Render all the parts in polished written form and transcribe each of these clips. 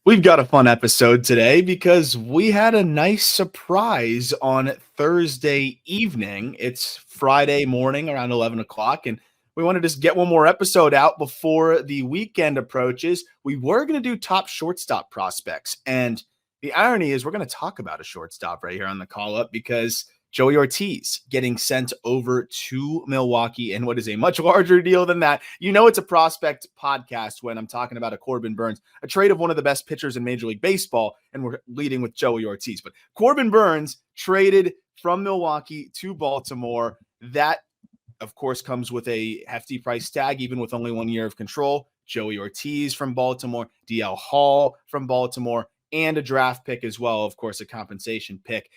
We've got a fun episode today because we had a nice surprise on Thursday evening. It's Friday morning around 11 o'clock, and we want to just get one more episode out before the weekend approaches. We were going to do top shortstop prospects, and the irony is we're going to talk about a shortstop right here on the call up because Joey Ortiz getting sent over to Milwaukee and what is a much larger deal than that. You know, it's a prospect podcast when I'm talking about a Corbin Burnes, a trade of one of the best pitchers in Major League Baseball, and we're leading with Joey Ortiz. But Corbin Burnes traded from Milwaukee to Baltimore. That, of course, comes with a hefty price tag, even with only 1 year of control. Joey Ortiz from Baltimore, DL Hall from Baltimore, and a draft pick as well, of course, a compensation pick.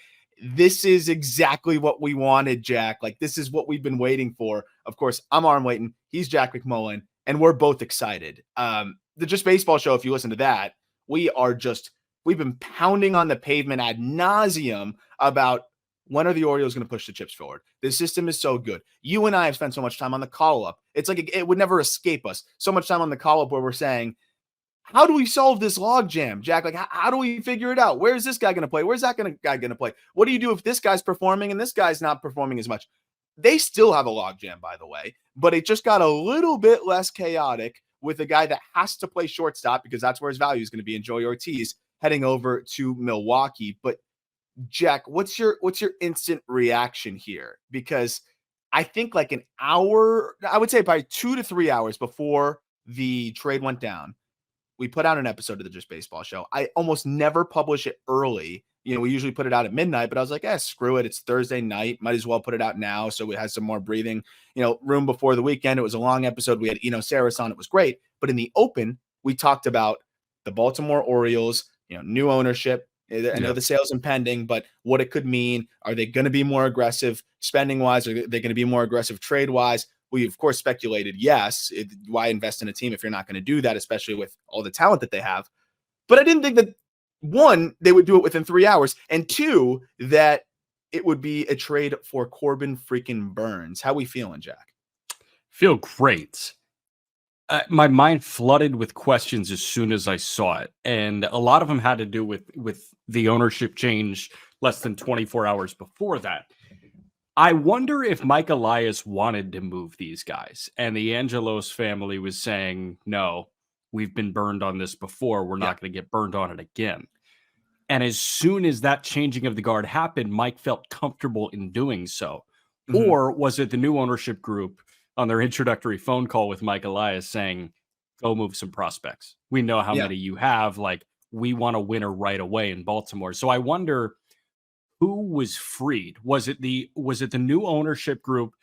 This is exactly what we wanted, Jack. Like, this is what we've been waiting for. Of course, I'm Arm Layton. He's Jack McMullen, and we're both excited. The Just Baseball show, if you listen to that, we've been pounding on the pavement ad nauseum about when are the Orioles going to push the chips forward? This system is so good. You and I have spent so much time on the call-up. It's like it would never escape us. So much time on the call-up where we're saying, how do we solve this log jam, Jack? Like, how do we figure it out? Where's this guy going to play? Where's that guy going to play? What do you do if this guy's performing and this guy's not performing as much? They still have a log jam, by the way, but it just got a little bit less chaotic with a guy that has to play shortstop because that's where his value is going to be in Joey Ortiz heading over to Milwaukee. But Jack, what's your instant reaction here? Because I think like an hour, I would say probably 2 to 3 hours before the trade went down, we put out an episode of the Just Baseball show. I almost never publish it early. You know, we usually put it out at midnight, but I was like, screw it. It's Thursday night. Might as well put it out now so it has some more breathing, room before the weekend. It was a long episode. We had, Saris on. It was great. But in the open, we talked about the Baltimore Orioles, new ownership. I know the sale's impending, but what it could mean. Are they going to be more aggressive spending-wise? Are they going to be more aggressive trade-wise? We, of course, speculated, yes. Why invest in a team if you're not going to do that, especially with all the talent that they have? But I didn't think that, one, they would do it within 3 hours, and two, that it would be a trade for Corbin freaking Burnes. How we feeling, Jack? Feel great. My mind flooded with questions as soon as I saw it, and a lot of them had to do with the ownership change less than 24 hours before that. I wonder if Mike Elias wanted to move these guys and the Angelos family was saying, no, we've been burned on this before. We're not going to get burned on it again. And as soon as that changing of the guard happened, Mike felt comfortable in doing so. Mm-hmm. Or was it the new ownership group on their introductory phone call with Mike Elias saying, go move some prospects. We know how many you have. Like, we want a winner right away in Baltimore. So I wonder, who was freed? Was it the new ownership group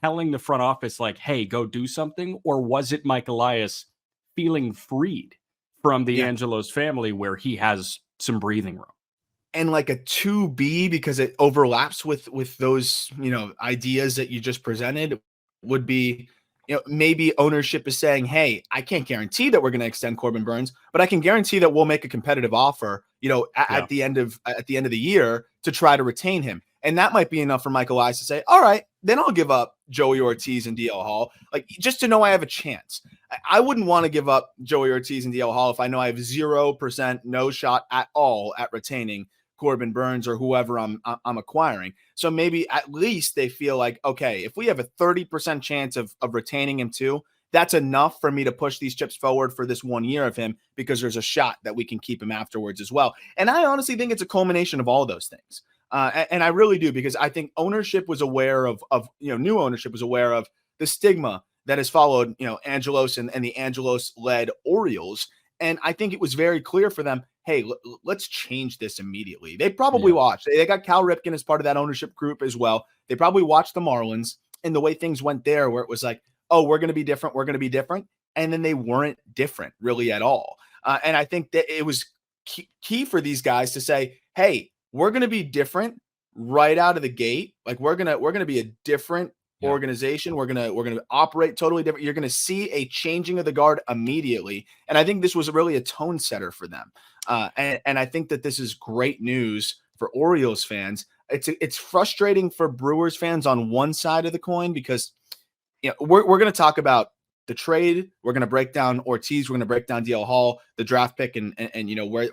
telling the front office like, hey, go do something? Or was it Mike Elias feeling freed from the Angelos family where he has some breathing room? And like a 2B, because it overlaps with those, ideas that you just presented, would be, maybe ownership is saying, hey, I can't guarantee that we're going to extend Corbin Burnes, but I can guarantee that we'll make a competitive offer, at the end of the year to try to retain him. And that might be enough for Michael Elias to say, all right, then I'll give up Joey Ortiz and DL Hall, like, just to know I have a chance. I wouldn't want to give up Joey Ortiz and DL Hall if I know I have 0% no shot at all at retaining Corbin Burnes or whoever I'm acquiring. So maybe at least they feel like, okay, if we have a 30% chance of retaining him too, that's enough for me to push these chips forward for this 1 year of him, because there's a shot that we can keep him afterwards as well. And I honestly think it's a culmination of all of those things. And I really do, because I think ownership was aware of new ownership was aware of the stigma that has followed, Angelos and the Angelos-led Orioles. And I think it was very clear for them, hey, let's change this immediately. They probably watched. They got Cal Ripken as part of that ownership group as well. They probably watched the Marlins and the way things went there, where it was like, oh, we're going to be different. We're going to be different. And then they weren't different really at all. And I think that it was key for these guys to say, hey, we're going to be different right out of the gate. Like, we're going to be a different organization. We're going to operate totally different. You're going to see a changing of the guard immediately. And I think this was really a tone setter for them. And I think that this is great news for Orioles fans. It's frustrating for Brewers fans on one side of the coin, because we're going to talk about the trade. We're going to break down Ortiz. We're going to break down DL Hall, the draft pick, and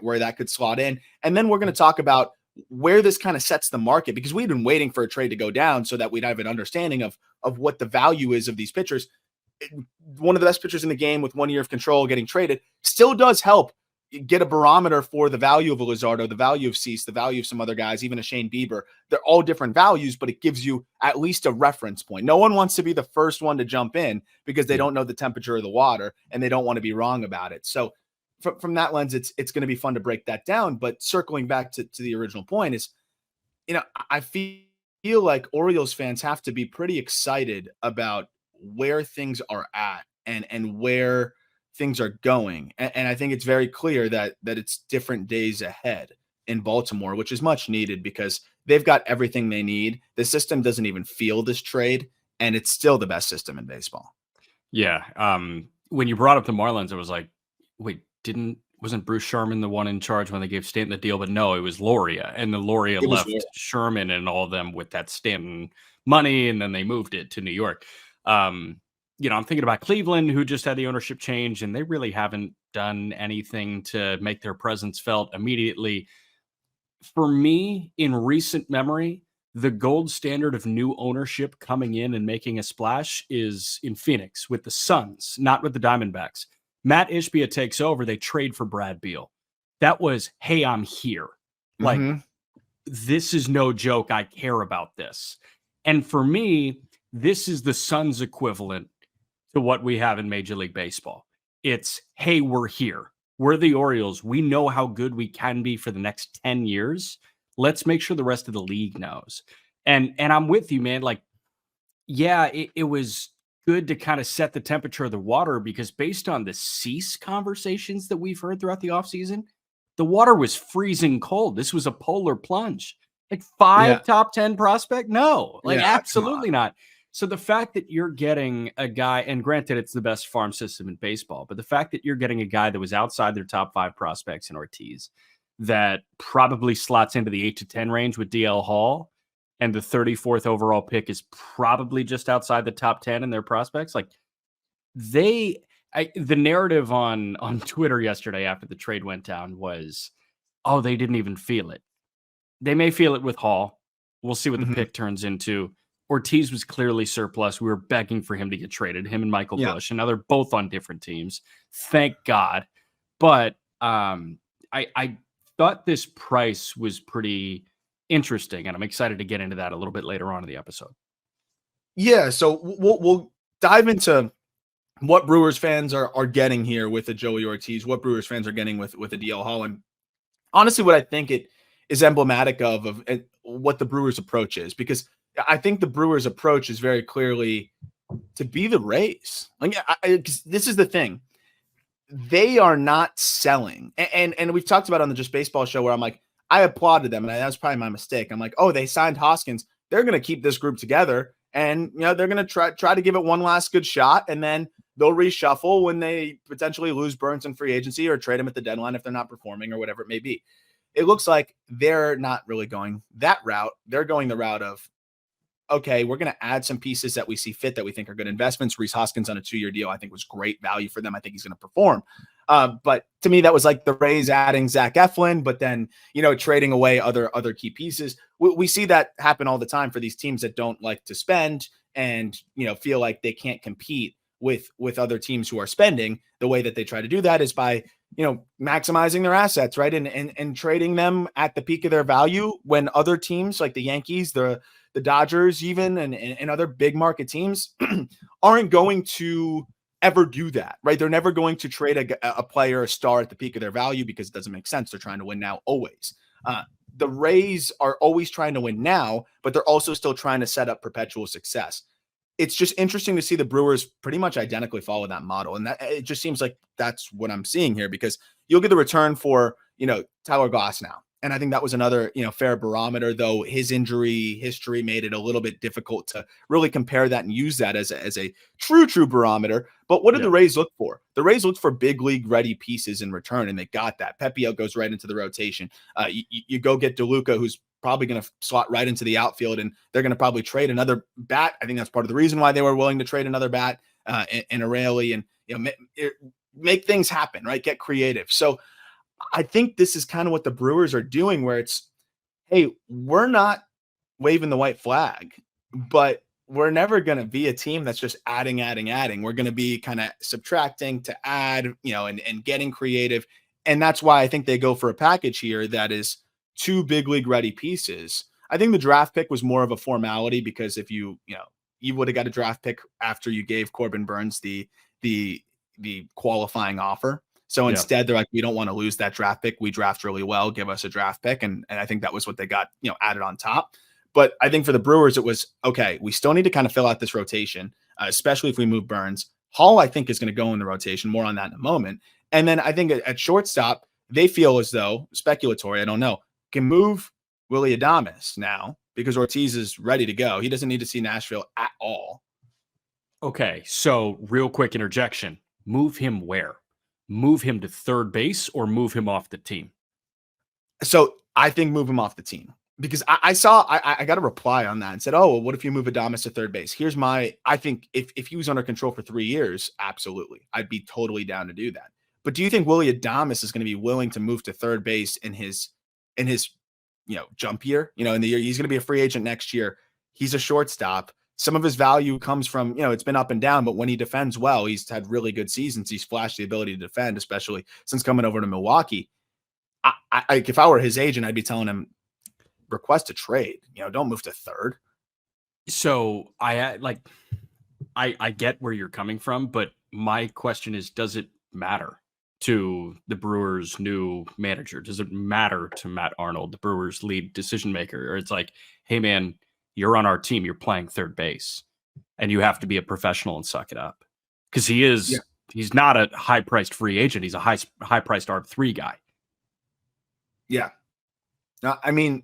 where that could slot in. And then we're going to talk about where this kind of sets the market, because we've been waiting for a trade to go down so that we'd have an understanding of what the value is of these pitchers. One of the best pitchers in the game with 1 year of control getting traded still does help get a barometer for the value of a Luzardo, the value of Cease, the value of some other guys, even a Shane Bieber. They're all different values, but it gives you at least a reference point. No one wants to be the first one to jump in because they don't know the temperature of the water and they don't want to be wrong about it. So from that lens, it's going to be fun to break that down. But circling back to the original point is, I feel like Orioles fans have to be pretty excited about where things are at and where things are going. And I think it's very clear that it's different days ahead in Baltimore, which is much needed because they've got everything they need. The system doesn't even feel this trade, and it's still the best system in baseball. Yeah. When you brought up the Marlins, I was like, wait, wasn't Bruce Sherman the one in charge when they gave Stanton the deal? But no, it was Loria, and the Loria left Sherman and all of them with that Stanton money, and then they moved it to New York. I'm thinking about Cleveland, who just had the ownership change, and they really haven't done anything to make their presence felt immediately. For me, in recent memory, the gold standard of new ownership coming in and making a splash is in Phoenix with the Suns, not with the Diamondbacks. Matt Ishbia takes over. They trade for Brad Beal. That was, hey, I'm here. Like, this is no joke. I care about this. And for me, this is the Suns equivalent to what we have in Major League Baseball. It's, hey, we're here. We're the Orioles. We know how good we can be for the next 10 years. Let's make sure the rest of the league knows. And I'm with you, man. Like, yeah, it was good to kind of set the temperature of the water, because based on the Cease conversations that we've heard throughout the offseason, the water was freezing cold. This was a polar plunge. Like five top 10 prospect? No, like absolutely not. So the fact that you're getting a guy, and granted, it's the best farm system in baseball, but the fact that you're getting a guy that was outside their top 5 prospects in Ortiz, that probably slots into the 8 to 10 range with DL Hall, and the 34th overall pick is probably just outside the top 10 in their prospects. Like the narrative on Twitter yesterday after the trade went down was, oh, they didn't even feel it. They may feel it with Hall. We'll see what the pick turns into. Ortiz was clearly surplus. We were begging for him to get traded, him and Michael Busch, and now they're both on different teams. Thank God. But I thought this price was pretty interesting, and I'm excited to get into that a little bit later on in the episode. Yeah, so we'll dive into what Brewers fans are getting here with the Joey Ortiz, what Brewers fans are getting with a DL Hall, and honestly, what I think it is emblematic of what the Brewers approach is, because I think the Brewers approach is very clearly to be the Rays. Like, 'cause this is the thing. They are not selling. And we've talked about it on the Just Baseball show where I'm like, I applauded them. And that was probably my mistake. I'm like, oh, they signed Hoskins. They're going to keep this group together. And, they're going to try to give it one last good shot. And then they'll reshuffle when they potentially lose Burns in free agency or trade him at the deadline if they're not performing or whatever it may be. It looks like they're not really going that route. They're going the route of, okay, we're going to add some pieces that we see fit that we think are good investments. Rhys Hoskins on a 2-year deal, I think, was great value for them. I think he's going to perform. But to me, that was like the Rays adding Zach Eflin, but then, trading away other key pieces. We see that happen all the time for these teams that don't like to spend and, feel like they can't compete with other teams who are spending. The way that they try to do that is by, maximizing their assets, right? And trading them at the peak of their value when other teams like the Yankees, the Dodgers even, and other big market teams aren't going to ever do that, right? They're never going to trade a player, a star at the peak of their value because it doesn't make sense. They're trying to win now always. The Rays are always trying to win now, but they're also still trying to set up perpetual success. It's just interesting to see the Brewers pretty much identically follow that model. And that it just seems like that's what I'm seeing here, because you'll get the return for, Tyler Glasnow. And I think that was another, fair barometer, though his injury history made it a little bit difficult to really compare that and use that as a true barometer. But what did the Rays look for? The Rays looked for big league ready pieces in return, and they got that. Pepio goes right into the rotation. You go get DeLuca, who's probably going to slot right into the outfield, and they're going to probably trade another bat. I think that's part of the reason why they were willing to trade another bat. and O'Reilly, and make things happen, right? Get creative. So I think this is kind of what the Brewers are doing, where it's, hey, we're not waving the white flag, but we're never going to be a team that's just adding, adding, adding. We're going to be kind of subtracting to add, and getting creative. And that's why I think they go for a package here that is two big league ready pieces. I think the draft pick was more of a formality, because if you would have got a draft pick after you gave Corbin Burns the qualifying offer. So instead, they're like, we don't want to lose that draft pick. We draft really well. Give us a draft pick. And I think that was what they got, added on top. But I think for the Brewers, it was, okay, we still need to kind of fill out this rotation, especially if we move Burns. Hall, I think, is going to go in the rotation. More on that in a moment. And then I think at shortstop, they feel as though, speculatory, I don't know, can move Willy Adames now because Ortiz is ready to go. He doesn't need to see Nashville at all. Okay, so real quick interjection. Move him where? Move him to third base or move him off the team? So I think move him off the team, because I got a reply on that and said, oh, well, what if you move Adames to third base? I think if he was under control for 3 years, absolutely. I'd be totally down to do that. But do you think Willy Adames is going to be willing to move to third base in his jump year? In the year he's going to be a free agent next year. He's a shortstop. Some of his value comes from, it's been up and down, but when he defends well, he's had really good seasons. He's flashed the ability to defend, especially since coming over to Milwaukee. If I were his agent, I'd be telling him, request a trade. Don't move to third. So I get where you're coming from, but my question is, does it matter to the Brewers' new manager? Does it matter to Matt Arnold, the Brewers' lead decision maker? Or it's like, hey man, you're on our team, you're playing third base, and you have to be a professional and suck it up. Because he's not a high-priced free agent. He's a high-priced ARB3 guy. Yeah. I mean,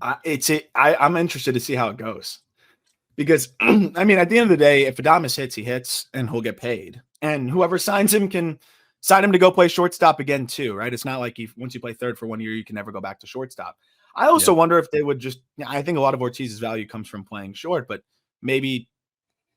I'm interested to see how it goes, because I mean, at the end of the day, if Adames hits, he hits, and he'll get paid, and whoever signs him can sign him to go play shortstop again too, right? It's not like once you play third for 1 year, you can never go back to shortstop. I also wonder if they would I think a lot of Ortiz's value comes from playing short, but maybe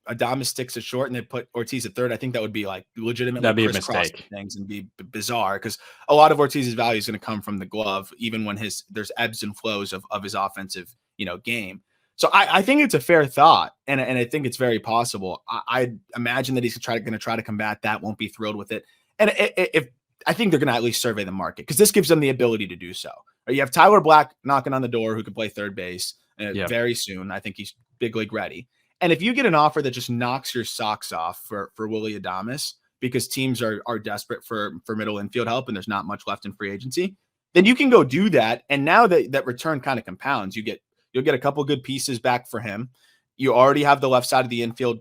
Adames sticks at short and they put Ortiz at third. I think that would be like legitimately that'd be a mistake things and be bizarre, because a lot of Ortiz's value is going to come from the glove, even when there's ebbs and flows of his offensive game. So I think it's a fair thought, and I think it's very possible. I imagine that he's going to try to combat that. Won't be thrilled with it, and if I think they're going to at least survey the market, because this gives them the ability to do so. You have Tyler Black knocking on the door, who can play third base very soon. I think he's big league ready. And if you get an offer that just knocks your socks off for Willy Adames, because teams are desperate for middle infield help and there's not much left in free agency, then you can go do that. And now that return kind of compounds. You'll get a couple good pieces back for him. You already have the left side of the infield,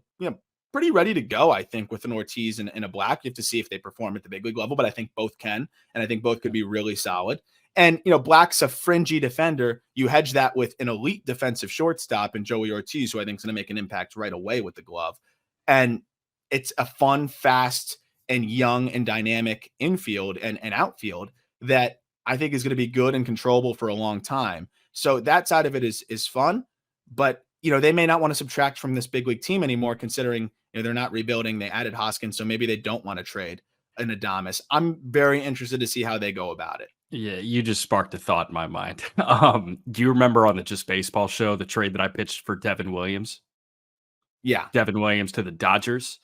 pretty ready to go, I think, with an Ortiz and a Black. You have to see if they perform at the big league level, but I think both can, and I think both could be really solid. And, Black's a fringy defender. You hedge that with an elite defensive shortstop in Joey Ortiz, who I think is going to make an impact right away with the glove. And it's a fun, fast, and young and dynamic infield and outfield that I think is going to be good and controllable for a long time. So that side of it is fun, but they may not want to subtract from this big league team anymore, considering they're not rebuilding. They added Hoskins, so maybe they don't want to trade an Adames. I'm very interested to see how they go about it. Yeah, you just sparked a thought in my mind. Do you remember on the Just Baseball show the trade that I pitched for Devin Williams? Yeah, Devin Williams to the Dodgers.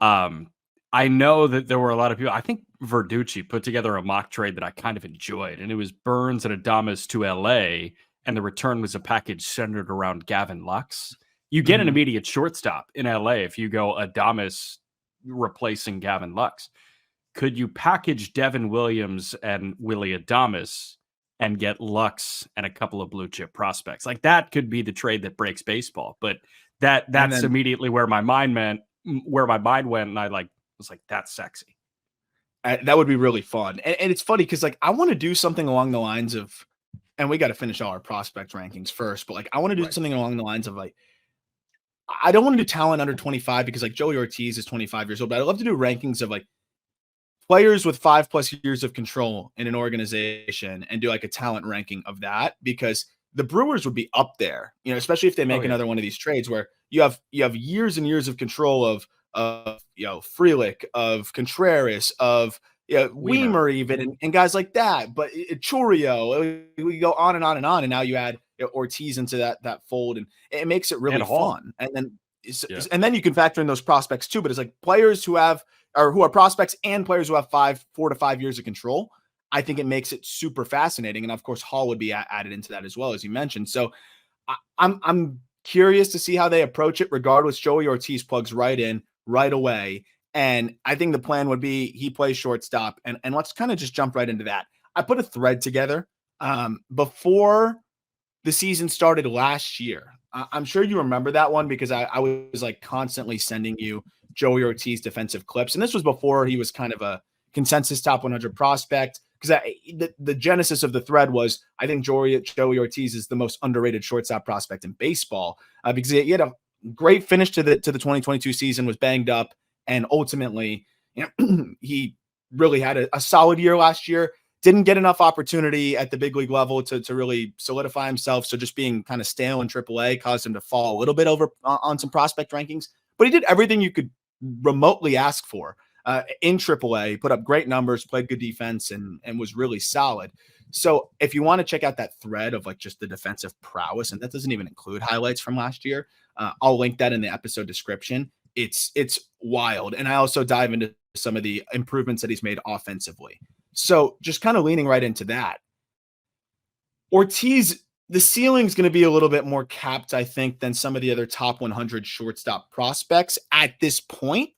I know that there were a lot of people. I think Verducci put together a mock trade that I kind of enjoyed, and it was Burns and Adames to LA, and the return was a package centered around Gavin Lux. You get an immediate shortstop in LA if you go Adames replacing Gavin Lux. Could you package Devin Williams and Willy Adames and get Lux and a couple of blue chip prospects? Like, that could be the trade that breaks baseball. But that's immediately where my mind went, and I was like, that's sexy. That would be really fun. And it's funny because I want to do something along the lines of, and we got to finish all our prospect rankings first, but I want to do something along the lines of I don't want to do talent under 25, because Joey Ortiz is 25 years old, but I'd love to do rankings of players with 5+ years of control in an organization and do a talent ranking of that, because the Brewers would be up there, especially if they make yeah. another one of these trades where you have years and years of control of Frelick, of Contreras, of Weimer. Weimer even, and guys like that. But Churio, we go on and on and on, and now you add Ortiz into that fold, and it makes it really And Hall. fun. And then Yeah. and then you can factor in those prospects too. But it's like players who are prospects and players who have 4 to 5 years of control. I think it makes it super fascinating, and of course, Hall would be added into that as well, as you mentioned. So I'm curious to see how they approach it. Regardless, Joey Ortiz plugs right in right away, and I think the plan would be he plays shortstop. And let's kind of just jump right into that. I put a thread together before the season started last year. I'm sure you remember that one because I was like constantly sending you Joey Ortiz defensive clips, and this was before he was kind of a consensus top 100 prospect. Because the genesis of the thread was, I think Joey Ortiz is the most underrated shortstop prospect in baseball because he had a great finish to the 2022 season, was banged up, and ultimately, he really had a solid year last year. Didn't get enough opportunity at the big league level to really solidify himself. So just being kind of stale in AAA caused him to fall a little bit over on some prospect rankings. But he did everything you could remotely ask for. In AAA, put up great numbers, played good defense, and was really solid. So if you want to check out that thread of like just the defensive prowess, and that doesn't even include highlights from last year, I'll link that in the episode description. It's wild. And I also dive into some of the improvements that he's made offensively. So just kind of leaning right into that. Ortiz, the ceiling is going to be a little bit more capped, I think, than some of the other top 100 shortstop prospects at this point.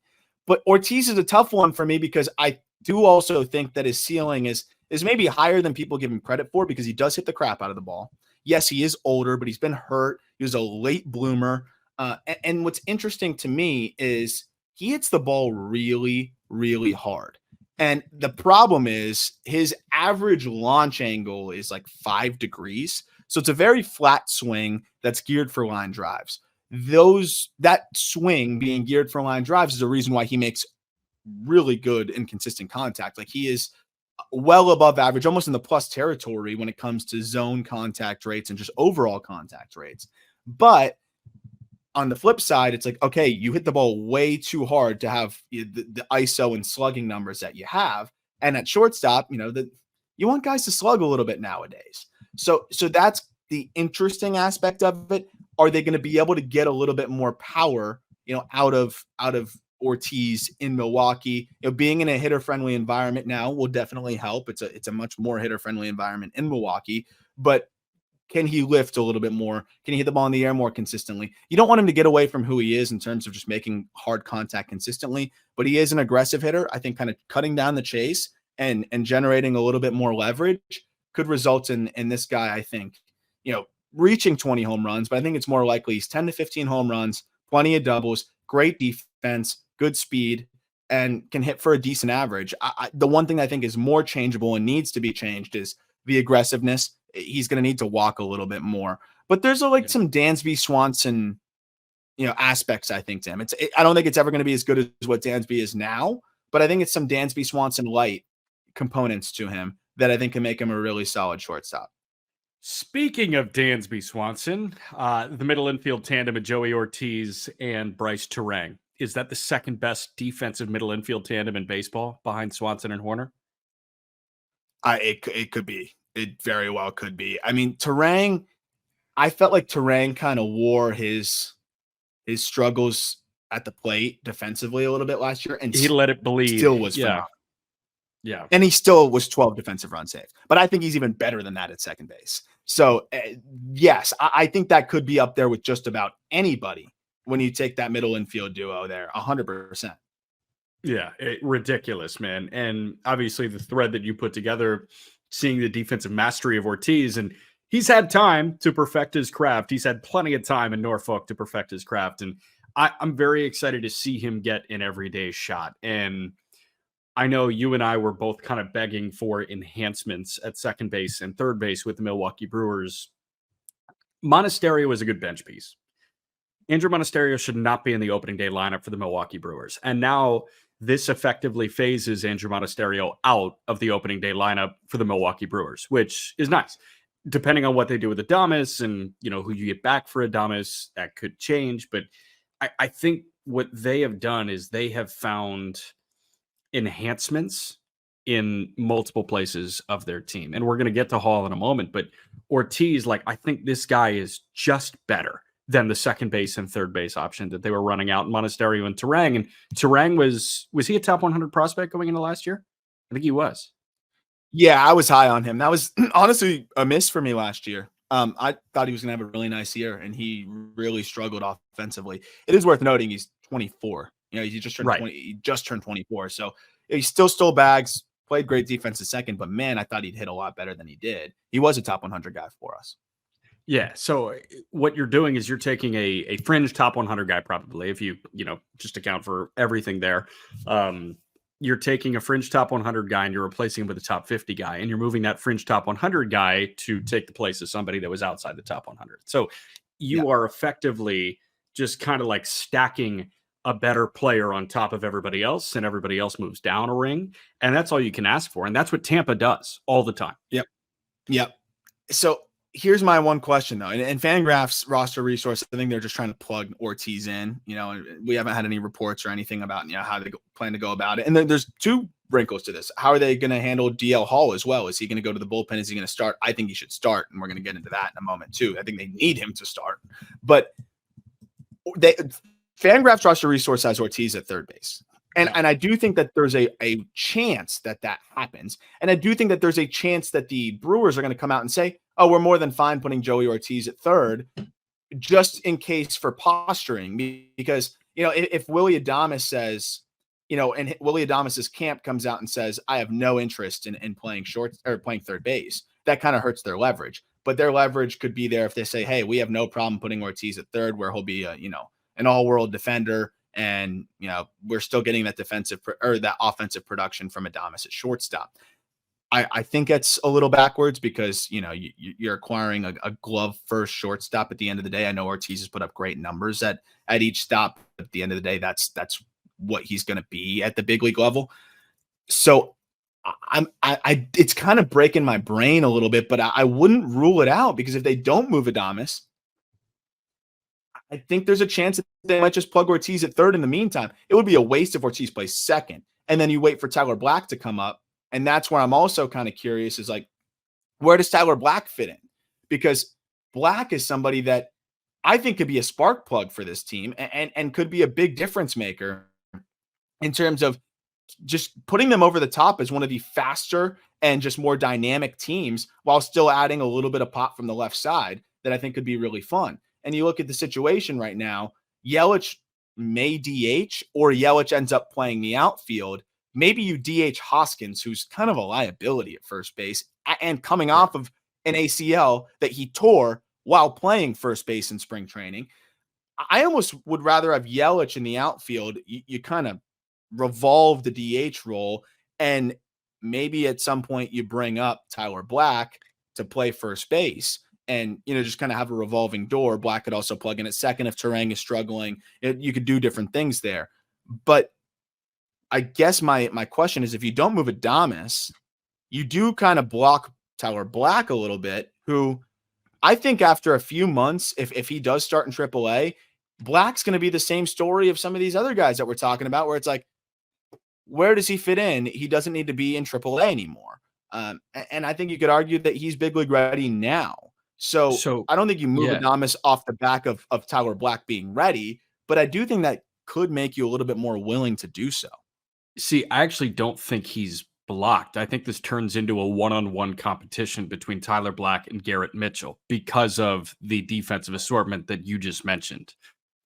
But Ortiz is a tough one for me because I do also think that his ceiling is maybe higher than people give him credit for because he does hit the crap out of the ball. Yes, he is older, but he's been hurt. He was a late bloomer. And what's interesting to me is he hits the ball really, really hard. And the problem is his average launch angle is like 5 degrees. So it's a very flat swing that's geared for line drives. That swing being geared for line drives is the reason why he makes really good and consistent contact. Like he is well above average, almost in the plus territory when it comes to zone contact rates and just overall contact rates. But on the flip side, it's like, okay, you hit the ball way too hard to have the ISO and slugging numbers that you have. And at shortstop, you want guys to slug a little bit nowadays. So that's the interesting aspect of it. Are they going to be able to get a little bit more power, out of Ortiz in Milwaukee? Being in a hitter-friendly environment now will definitely help. It's a much more hitter-friendly environment in Milwaukee, but can he lift a little bit more? Can he hit the ball in the air more consistently? You don't want him to get away from who he is in terms of just making hard contact consistently, but he is an aggressive hitter. I think kind of cutting down the chase and generating a little bit more leverage could result in this guy, I think, reaching 20 home runs, but I think it's more likely he's 10 to 15 home runs, plenty of doubles, great defense, good speed, and can hit for a decent average. The one thing I think is more changeable and needs to be changed is the aggressiveness. He's going to need to walk a little bit more, but there's some Dansby Swanson, aspects, I think, to him. I don't think it's ever going to be as good as what Dansby is now, but I think it's some Dansby Swanson light components to him that I think can make him a really solid shortstop. Speaking of Dansby Swanson, the middle infield tandem of Joey Ortiz and Bryce Terang. Is that the second best defensive middle infield tandem in baseball behind Swanson and Horner? It could be. It very well could be. I mean, Terang, I felt like Terang kind of wore his struggles at the plate defensively a little bit last year, and he let it bleed. Still was phenomenal. Yeah. And he still was 12 defensive runs saved. But I think he's even better than that at second base. So, yes, I think that could be up there with just about anybody when you take that middle infield duo there, 100%. Yeah, ridiculous, man. And obviously the thread that you put together, seeing the defensive mastery of Ortiz, and he's had time to perfect his craft. He's had plenty of time in Norfolk to perfect his craft. And I'm very excited to see him get an everyday shot. And I know you and I were both kind of begging for enhancements at second base and third base with the Milwaukee Brewers. Monasterio is a good bench piece. Andrew Monasterio should not be in the opening day lineup for the Milwaukee Brewers. And now this effectively phases Andrew Monasterio out of the opening day lineup for the Milwaukee Brewers, which is nice. depending on what they do with Adames and, who you get back for Adames, that could change. But I think what they have done is they have found enhancements in multiple places of their team. And we're going to get to Hall in a moment, but Ortiz, I think this guy is just better than the second base and third base option that they were running out in Monasterio and Terang. And Terang was he a top 100 prospect going into last year? I think he was. Yeah, I was high on him. That was honestly a miss for me last year. I thought he was going to have a really nice year, and he really struggled offensively. It is worth noting he's 24. He just turned 20. He just turned 24, so he still stole bags, played great defense a second. But man, I thought he'd hit a lot better than he did. He was a top 100 guy for us. Yeah. So what you're doing is you're taking a fringe top 100 guy, probably, if you just account for everything there. You're taking a fringe top 100 guy and you're replacing him with a top 50 guy, and you're moving that fringe top 100 guy to take the place of somebody that was outside the top 100. So you are effectively just kind of like stacking a better player on top of everybody else, and everybody else moves down a ring. And that's all you can ask for. And that's what Tampa does all the time. Yep. So here's my one question, though. And Fangraph's roster resource, I think they're just trying to plug Ortiz in. We haven't had any reports or anything about how they plan to go about it. And then there's two wrinkles to this. How are they going to handle DL Hall as well? Is he going to go to the bullpen? Is he going to start? I think he should start, and we're going to get into that in a moment too. I think they need him to start. But Fangraph's roster resource has Ortiz at third base. And I do think that there's a chance that happens. And I do think that there's a chance that the Brewers are going to come out and say, oh, we're more than fine putting Joey Ortiz at third, just in case for posturing. Because, if Willy Adames says, and Willy Adames's camp comes out and says, I have no interest in playing short or playing third base, that kind of hurts their leverage. But their leverage could be there if they say, hey, we have no problem putting Ortiz at third, where he'll be an all-world defender. And, we're still getting that defensive or that offensive production from Adames at shortstop. I think it's a little backwards because, you're acquiring a glove first shortstop at the end of the day. I know Ortiz has put up great numbers at each stop. At the end of the day, that's what he's going to be at the big league level. So it's kind of breaking my brain a little bit, but I wouldn't rule it out, because if they don't move Adames, I think there's a chance that they might just plug Ortiz at third in the meantime. It would be a waste if Ortiz plays second, and then you wait for Tyler Black to come up. And that's where I'm also kind of curious is where does Tyler Black fit in? Because Black is somebody that I think could be a spark plug for this team and could be a big difference maker in terms of just putting them over the top as one of the faster and just more dynamic teams, while still adding a little bit of pop from the left side that I think could be really fun. And you look at the situation right now, Yelich may DH, or Yelich ends up playing the outfield. Maybe you DH Hoskins, who's kind of a liability at first base and coming off of an ACL that he tore while playing first base in spring training. I almost would rather have Yelich in the outfield. You kind of revolve the DH role, and maybe at some point you bring up Tyler Black to play first base. And, just kind of have a revolving door. Black could also plug in at second if Terang is struggling. You could do different things there. But I guess my question is, if you don't move Adames, you do kind of block Tyler Black a little bit, who I think after a few months, if he does start in AAA, Black's going to be the same story of some of these other guys that we're talking about, where it's like, where does he fit in? He doesn't need to be in AAA anymore. And I think you could argue that he's big league ready now. So I don't think you move Adames off the back of Tyler Black being ready, but I do think that could make you a little bit more willing to do so. See, I actually don't think he's blocked. I think this turns into a one-on-one competition between Tyler Black and Garrett Mitchell because of the defensive assortment that you just mentioned.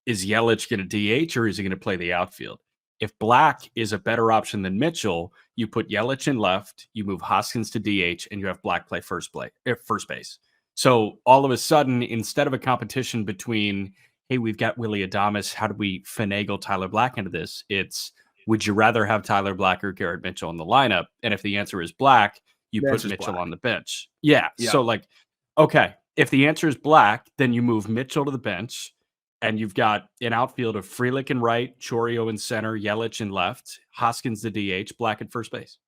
Is Yelich going to DH, or is he going to play the outfield? If Black is a better option than Mitchell, you put Yelich in left, you move Hoskins to DH, and you have Black play first base. So all of a sudden, instead of a competition between, hey, we've got Willy Adames, how do we finagle Tyler Black into this? It's, would you rather have Tyler Black or Garrett Mitchell in the lineup? And if the answer is Black, you put Mitchell on the bench. Yeah. So okay, if the answer is Black, then you move Mitchell to the bench, and you've got an outfield of Frelick in right, Chourio in center, Yelich in left, Hoskins the DH, Black at first base.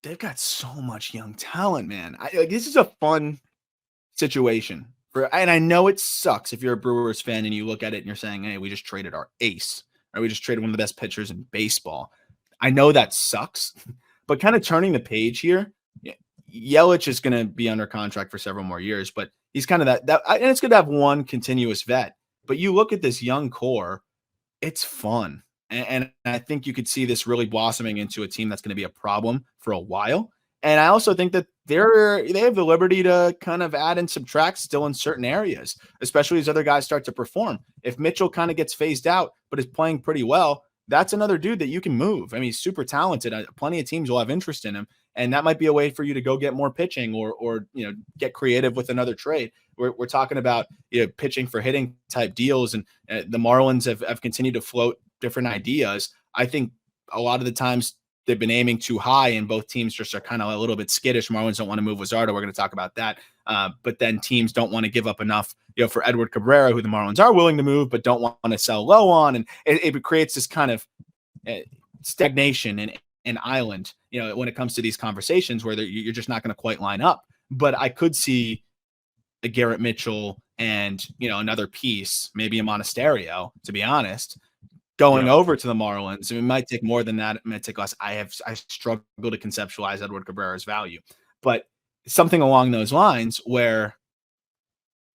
They've got so much young talent, man. This is a fun situation. And I know it sucks if you're a Brewers fan and you look at it and you're saying, hey, we just traded our ace, or we just traded one of the best pitchers in baseball. I know that sucks, but kind of turning the page here, Yelich is going to be under contract for several more years, but he's kind of that, and it's good to have one continuous vet. But you look at this young core, it's fun. And I think you could see this really blossoming into a team that's going to be a problem for a while. And I also think that they have the liberty to kind of add and subtract still in certain areas, especially as other guys start to perform. If Mitchell kind of gets phased out, but is playing pretty well, that's another dude that you can move. I mean, he's super talented. Plenty of teams will have interest in him. And that might be a way for you to go get more pitching or get creative with another trade. We're talking about pitching for hitting type deals, and the Marlins have continued to float different ideas. I think a lot of the times they've been aiming too high, and both teams just are kind of a little bit skittish. Marlins don't want to move Luzardo. We're going to talk about that. But then teams don't want to give up enough, for Edward Cabrera, who the Marlins are willing to move, but don't want to sell low on. And it creates this kind of stagnation and island, when it comes to these conversations where you're just not going to quite line up. But I could see a Garrett Mitchell and, another piece, maybe a Monasterio, to be honest, going over to the Marlins. It might take more than that. It might take less. I struggle to conceptualize Edward Cabrera's value, but something along those lines where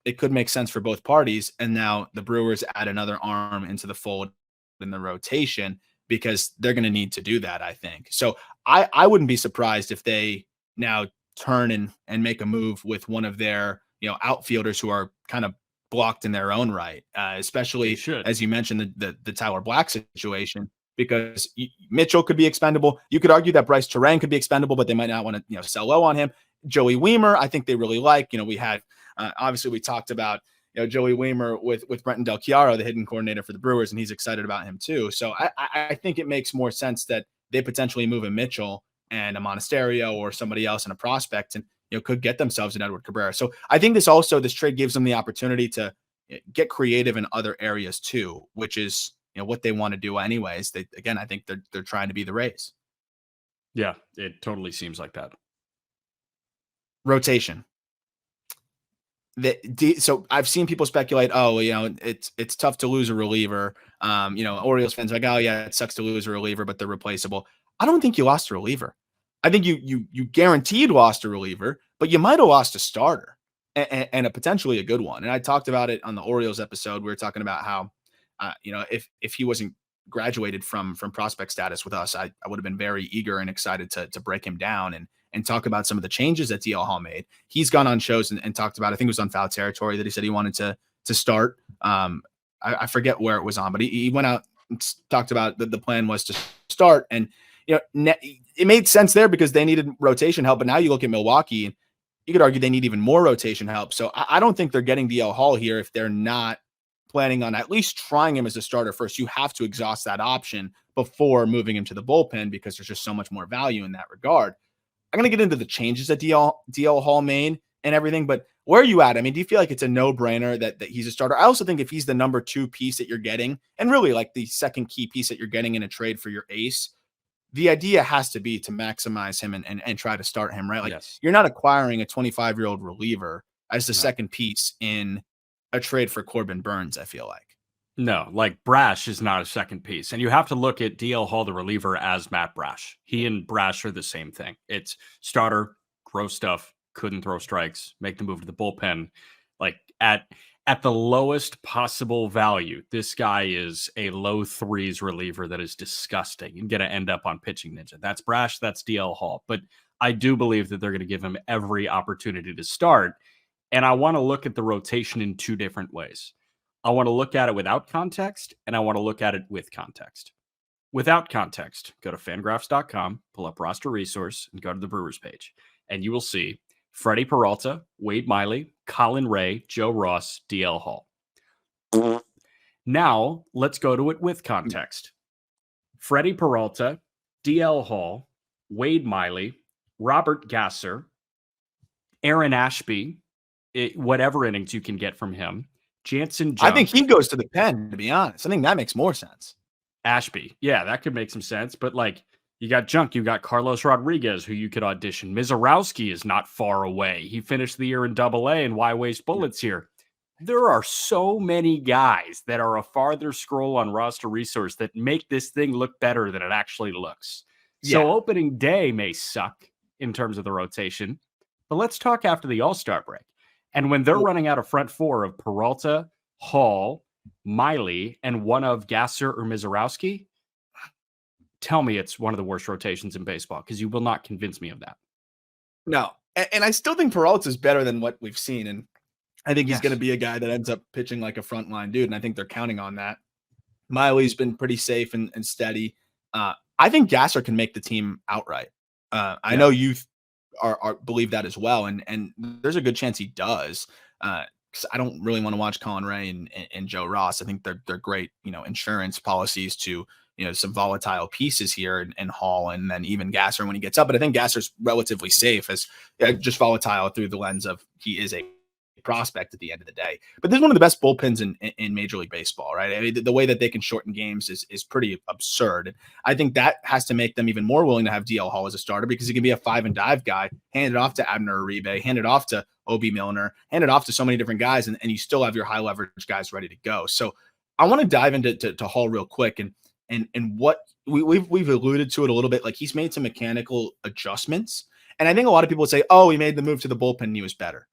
it could make sense for both parties. And now the Brewers add another arm into the fold in the rotation, because they're going to need to do that, I think. So I wouldn't be surprised if they now turn and make a move with one of their, outfielders who are kind of blocked in their own right, especially as you mentioned, the Tyler Black situation, because Mitchell could be expendable. You could argue that Bryce Terang could be expendable, but they might not want to, sell low on him. Joey Weimer, I think they really like. We had obviously we talked about Joey Weimer with Brenton Del Chiaro, the hitting coordinator for the Brewers, and he's excited about him too. So I think it makes more sense that they potentially move a Mitchell and a Monasterio or somebody else in a prospect, and could get themselves an Edward Cabrera. So I think this trade gives them the opportunity to get creative in other areas too, which is what they want to do anyways. I think they're trying to be the Rays. Yeah, it totally seems like that. Rotation. So I've seen people speculate, it's tough to lose a reliever. Orioles fans are like, oh yeah, it sucks to lose a reliever, but they're replaceable. I don't think you lost a reliever. I think you guaranteed lost a reliever, but you might have lost a starter and a potentially a good one. And I talked about it on the Orioles episode. We were talking about how, if he wasn't graduated from prospect status with us, I would have been very eager and excited to break him down and talk about some of the changes that DL Hall made. He's gone on shows and talked about, I think it was on Foul Territory, that he said he wanted to start. I forget where it was on, but he went out and talked about the plan was to start. And, it made sense there because they needed rotation help. But now you look at Milwaukee, and you could argue they need even more rotation help. So I don't think they're getting DL Hall here if they're not planning on at least trying him as a starter first. You have to exhaust that option before moving him to the bullpen, because there's just so much more value in that regard. I'm going to get into the changes that DL Hall made and everything, but where are you at? I mean, do you feel like it's a no-brainer that he's a starter? I also think if he's the number 2 piece that you're getting, and really like the second key piece that you're getting in a trade for your ace, the idea has to be to maximize him and try to start him, right? Like, You're not acquiring a 25-year-old reliever as the second piece in a trade for Corbin Burns, I feel like. No, like Brash is not a second piece. And you have to look at DL Hall, the reliever, as Matt Brash. He and Brash are the same thing. It's starter, gross stuff, couldn't throw strikes, make the move to the bullpen. Like at the lowest possible value, this guy is a low 3s reliever that is disgusting and going to end up on Pitching Ninja. That's Brash, that's DL Hall. But I do believe that they're going to give him every opportunity to start. And I want to look at the rotation in 2 different ways. I want to look at it without context, and I want to look at it with context. Without context, go to fangraphs.com, pull up roster resource, and go to the Brewers page. And you will see Freddie Peralta, Wade Miley, Colin Ray, Joe Ross, DL Hall. Now, let's go to it with context. Freddie Peralta, DL Hall, Wade Miley, Robert Gasser, Aaron Ashby, whatever innings you can get from him, Jansen Junk. I think he goes to the pen, to be honest. I think that makes more sense. Ashby. Yeah, that could make some sense. But You got junk. You got Carlos Rodriguez, who you could audition. Mizorowski is not far away. He finished the year in Double-A, and why waste bullets here? There are so many guys that are a farther scroll on roster resource that make this thing look better than it actually looks. So opening day may suck in terms of the rotation, but let's talk after the All-Star break. And when they're running out a front four of Peralta, Hall, Miley, and one of Gasser or Mizorowski, tell me it's one of the worst rotations in baseball, because you will not convince me of that. No. And I still think Peralta is better than what we've seen. And I think he's going to be a guy that ends up pitching like a frontline dude. And I think they're counting on that. Miley's been pretty safe and steady. I think Gasser can make the team outright. I know you are believe that as well. And there's a good chance he does. Because I don't really want to watch Colin Ray and Joe Ross. I think they're great, insurance policies to, some volatile pieces here in Hall and then even Gasser when he gets up. But I think Gasser's relatively safe as just volatile through the lens of he is a prospect at the end of the day. But this is one of the best bullpens in Major League Baseball, right? I mean, the way that they can shorten games is pretty absurd. I think that has to make them even more willing to have DL Hall as a starter, because he can be a 5-and-dive guy, hand it off to Abner Uribe, hand it off to Obi Milner, hand it off to so many different guys, and you still have your high leverage guys ready to go. So I want to dive into Hall real quick and what we've alluded to it a little bit. Like, he's made some mechanical adjustments, and I think a lot of people would say, "Oh, he made the move to the bullpen and he was better."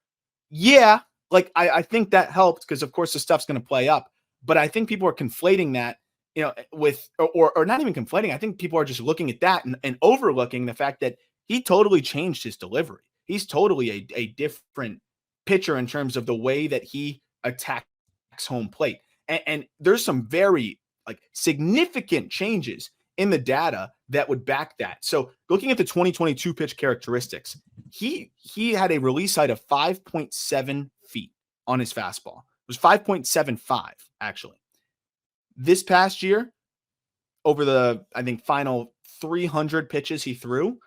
Yeah, like I think that helped, because of course the stuff's going to play up. But I think people are conflating that, with or not even conflating. I think people are just looking at that and overlooking the fact that he totally changed his delivery. He's totally a different pitcher in terms of the way that he attacks home plate. And there's some very significant changes in the data that would back that. So looking at the 2022 pitch characteristics, he had a release height of 5.7 feet on his fastball. It was 5.75 actually. This past year, over the final 300 pitches he threw,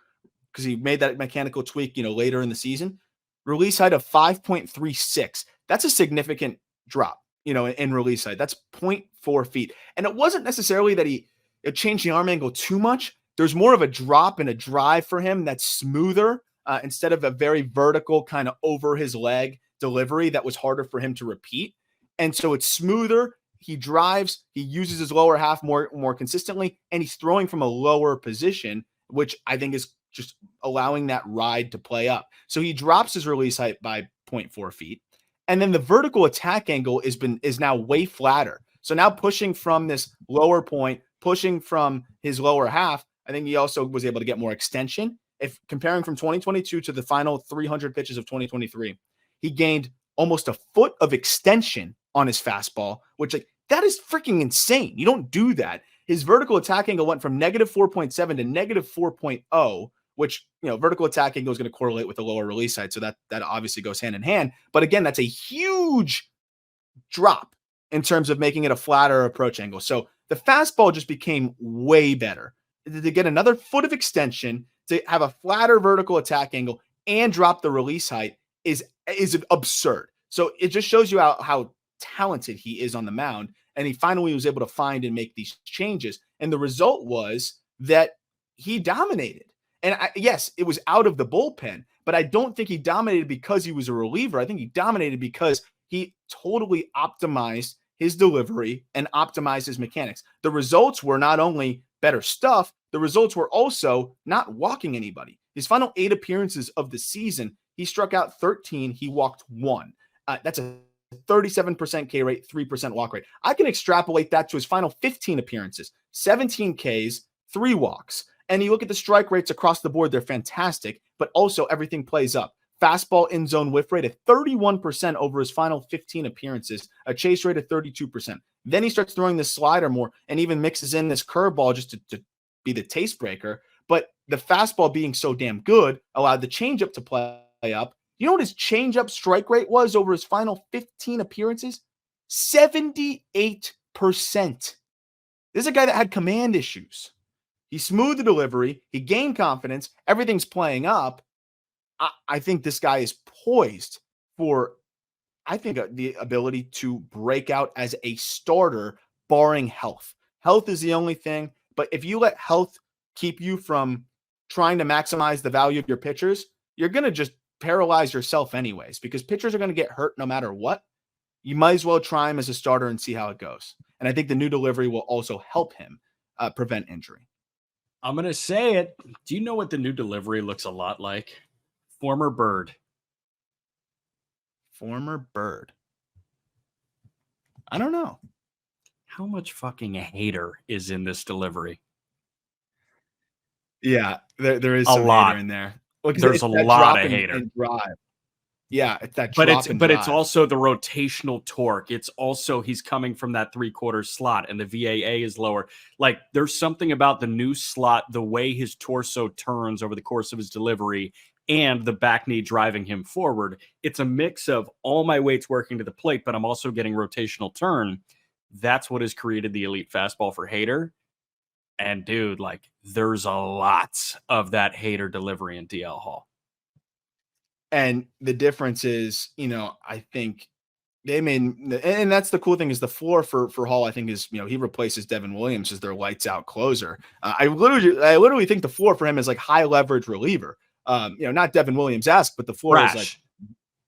because he made that mechanical tweak, later in the season, release height of 5.36. That's a significant drop, in release height. That's 0.4 feet. And it wasn't necessarily that it changed the arm angle too much. There's more of a drop and a drive for him that's smoother, instead of a very vertical kind of over his leg delivery that was harder for him to repeat. And so it's smoother. He drives, he uses his lower half more consistently, and he's throwing from a lower position, which I think is just allowing that ride to play up. So he drops his release height by 0.4 feet. And then the vertical attack angle is now way flatter. So now pushing from this lower point, pushing from his lower half, I think he also was able to get more extension. If comparing from 2022 to the final 300 pitches of 2023, he gained almost a foot of extension on his fastball, which that is freaking insane. You don't do that. His vertical attack angle went from negative 4.7 to negative 4.0, which, vertical attack angle is going to correlate with the lower release height. So that obviously goes hand in hand. But again, that's a huge drop in terms of making it a flatter approach angle. So the fastball just became way better. To get another foot of extension, to have a flatter vertical attack angle and drop the release height is absurd. So it just shows you how talented he is on the mound. And he finally was able to find and make these changes. And the result was that he dominated. And yes, it was out of the bullpen, but I don't think he dominated because he was a reliever. I think he dominated because he totally optimized his delivery and optimized his mechanics. The results were not only better stuff, the results were also not walking anybody. His final 8 appearances of the season, he struck out 13, he walked 1. That's a 37% K rate, 3% walk rate. I can extrapolate that to his final 15 appearances, 17 Ks, 3 walks. And you look at the strike rates across the board, they're fantastic, but also everything plays up. Fastball in zone whiff rate at 31% over his final 15 appearances, a chase rate of 32%. Then he starts throwing this slider more and even mixes in this curveball just to be the taste breaker. But the fastball being so damn good allowed the changeup to play up. You know what his changeup strike rate was over his final 15 appearances? 78%. This is a guy that had command issues. He smoothed the delivery. He gained confidence. Everything's playing up. I think this guy is poised for, the ability to break out as a starter, barring health. Health is the only thing. But if you let health keep you from trying to maximize the value of your pitchers, you're going to just paralyze yourself anyways, because pitchers are going to get hurt no matter what. You might as well try him as a starter and see how it goes. And I think the new delivery will also help him prevent injury. I'm going to say it. Do you know what the new delivery looks a lot like? Former Bird. Former Bird. I don't know. How much fucking hater is in this delivery? Yeah, there is a some lot hater in there. Well, there's a lot of hater. And drive. Yeah, it's that But drop and but drive. it's also the rotational torque. It's also he's coming from that 3/4 slot and the VAA is lower. Like there's something about the new slot, the way his torso turns over the course of his delivery and the back knee driving him forward. It's a mix of all my weight's working to the plate, but I'm also getting rotational turn. That's what has created the elite fastball for Hader. And dude, like there's a lot of that Hader delivery in DL Hall. And the difference is, I think they made, and that's the cool thing is the floor for Hall, I think is, he replaces Devin Williams as their lights out closer. I literally think the floor for him is like high leverage reliever. Not Devin Williams-esque, but the floor is like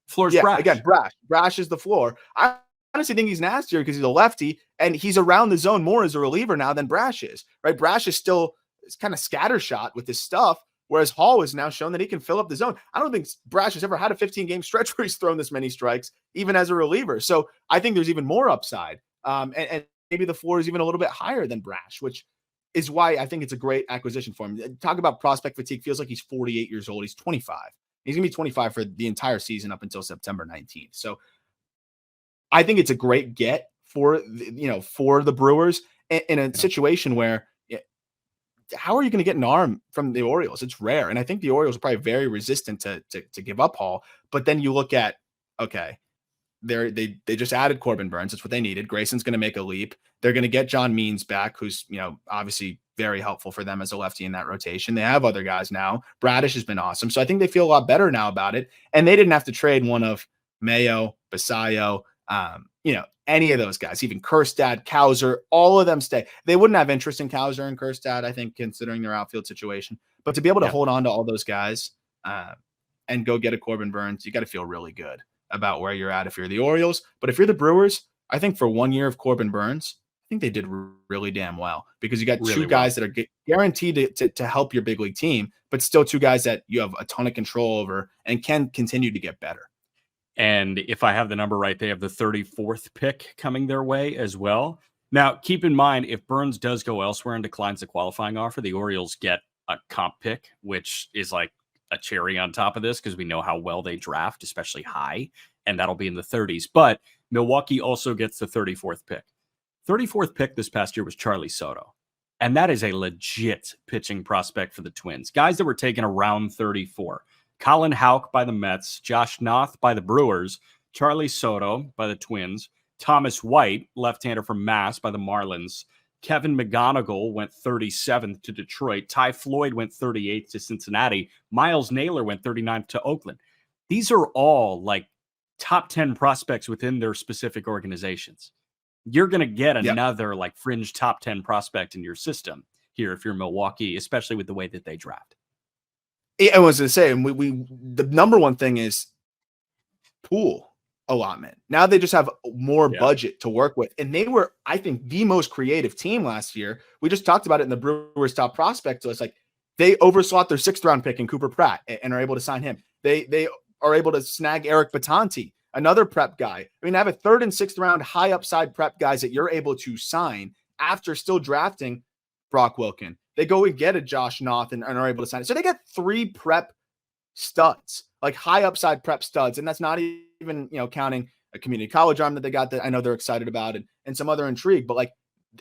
floor's brash. Again, brash is the floor. I honestly think he's nastier because he's a lefty and he's around the zone more as a reliever now than Brash is, right? Brash is still kind of scattershot with his stuff, whereas Hall has now shown that he can fill up the zone. I don't think Brash has ever had a 15-game stretch where he's thrown this many strikes, even as a reliever. So I think there's even more upside. And maybe the floor is even a little bit higher than Brash, which is why I think it's a great acquisition for him. Talk about prospect fatigue. Feels like he's 48 years old. He's 25. He's going to be 25 for the entire season up until September 19th. So I think it's a great get for the Brewers in a situation where how are you going to get an arm from the Orioles? It's rare. And I think the Orioles are probably very resistant to give up Hall. But then you look at, okay, they just added Corbin Burns. That's what they needed. Grayson's going to make a leap. They're going to get John Means back, who's, obviously very helpful for them as a lefty in that rotation. They have other guys now. Bradish has been awesome. So I think they feel a lot better now about it. And they didn't have to trade one of Mayo, Basayo, any of those guys, even Kjerstad, Kauser, all of them stay. They wouldn't have interest in Kauser and Kjerstad, I think, considering their outfield situation. But to be able to hold on to all those guys and go get a Corbin Burns, you got to feel really good about where you're at if you're the Orioles. But if you're the Brewers, I think for 1 year of Corbin Burns, I think they did really damn well because you got two guys that are guaranteed to help your big league team, but still two guys that you have a ton of control over and can continue to get better. And if I have the number right, they have the 34th pick coming their way as well. Now, keep in mind, if Burns does go elsewhere and declines the qualifying offer, the Orioles get a comp pick, which is like a cherry on top of this because we know how well they draft, especially high, and that'll be in the 30s. But Milwaukee also gets the 34th pick. 34th pick this past year was Charlie Soto. And that is a legit pitching prospect for the Twins. Guys that were taken around 34. Colin Houck by the Mets, Josh Noth by the Brewers, Charlie Soto by the Twins, Thomas White, left-hander from Mass by the Marlins, Kevin McGonigal went 37th to Detroit, Ty Floyd went 38th to Cincinnati, Miles Naylor went 39th to Oakland. These are all like top 10 prospects within their specific organizations. You're going to get another like fringe top 10 prospect in your system here if you're Milwaukee, especially with the way that they draft. I was going to say, the number one thing is pool allotment. Now they just have more budget to work with. And they were, I think, the most creative team last year. We just talked about it in the Brewers top prospect list. Like they overslot their 6th round pick in Cooper Pratt and are able to sign him. They are able to snag Eric Batanti, another prep guy. I mean, I have a 3rd and 6th round high upside prep guys that you're able to sign after still drafting Brock Wilken. They go and get a Josh Noth and are able to sign it. So they got 3 prep studs, like high upside prep studs. And that's not even, counting a community college arm that they got that I know they're excited about and some other intrigue. But like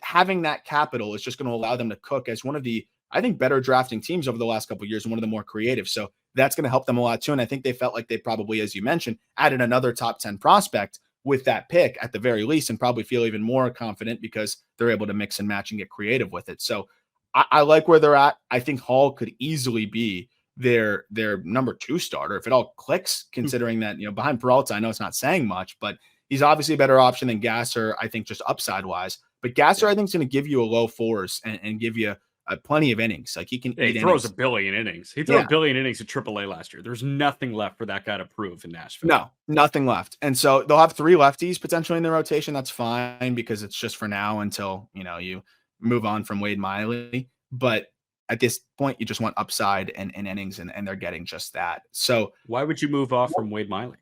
having that capital is just going to allow them to cook as one of the, I think, better drafting teams over the last couple of years and one of the more creative. So that's going to help them a lot too. And I think they felt like they probably, as you mentioned, added another top 10 prospect with that pick at the very least and probably feel even more confident because they're able to mix and match and get creative with it. So I like where they're at. I think Hall could easily be their number 2 starter if it all clicks, considering that, behind Peralta, I know it's not saying much, but he's obviously a better option than Gasser, I think, just upside wise. But Gasser, I think, is going to give you a low 4s and give you plenty of innings. Like he can Yeah, eat he throws innings. a billion innings. He threw a billion innings at AAA last year. There's nothing left for that guy to prove in Nashville. No, nothing left. And so they'll have 3 lefties potentially in the rotation. That's fine because it's just for now until, you move on from Wade Miley. But at this point, you just want upside and innings, and they're getting just that. So why would you move off from Wade Miley?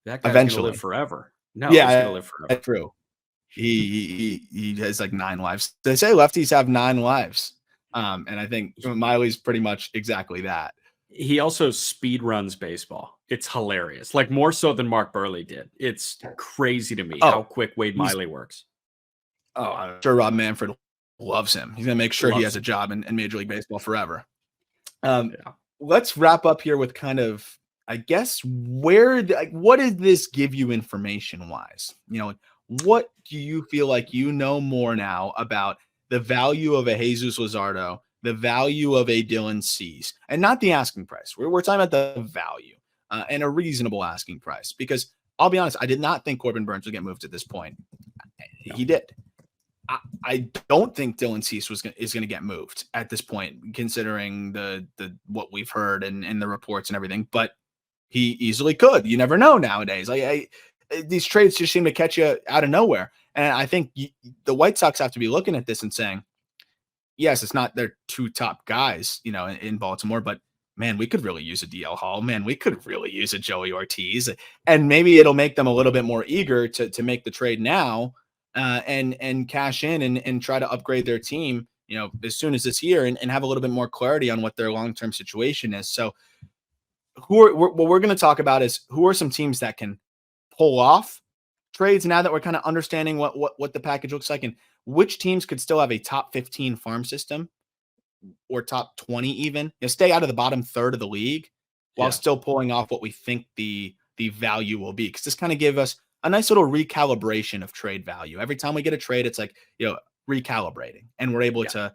That guy's going to live eventually, forever. No, he's yeah, going to live forever. true. He has like 9 lives. They say lefties have 9 lives. And I think Miley's pretty much exactly that. He also speed runs baseball. It's hilarious. Like more so than Mark Burley did. It's crazy to me how quick Wade Miley works. Oh, I'm sure Rob Manfred loves him. He's going to make sure he has Loves a job in Major League Baseball forever. Yeah. Let's wrap up here with kind of, I guess, what did this give you information wise? What do you feel like you know more now about the value of a Jesus Luzardo, the value of a Dylan Cease, and not the asking price? We're talking about the value and a reasonable asking price, because I'll be honest, I did not think Corbin Burnes would get moved at this point. He did. I don't think Dylan Cease is going to get moved at this point, considering the what we've heard and the reports and everything. But he easily could. You never know nowadays. These trades just seem to catch you out of nowhere. And I think the White Sox have to be looking at this and saying, yes, it's not their 2 top guys, in Baltimore, but man, we could really use a DL Hall. Man, we could really use a Joey Ortiz, and maybe it'll make them a little bit more eager to make the trade now. And cash in and try to upgrade their team, as soon as this year, and have a little bit more clarity on what their long-term situation is. So what we're going to talk about is who are some teams that can pull off trades now that we're kind of understanding what the package looks like, and which teams could still have a top 15 farm system or top 20 even, stay out of the bottom third of the league while still pulling off what we think the value will be. Because this kind of gave us a nice little recalibration of trade value. Every time we get a trade, it's like, recalibrating, and we're able to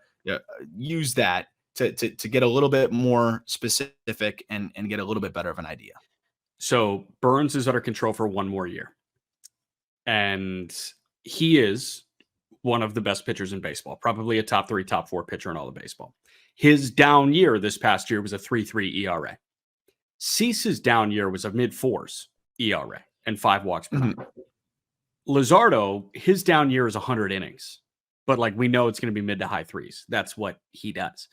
use that to get a little bit more specific and get a little bit better of an idea. So Burnes is under control for 1 more year, and he is one of the best pitchers in baseball, probably a top 3, top 4 pitcher in all of baseball. His down year this past year was a 3.3 ERA. Cease's down year was a mid-4s ERA and 5 walks per night. Luzardo, his down year is 100 innings, but we know it's going to be mid to high 3s. That's what he does.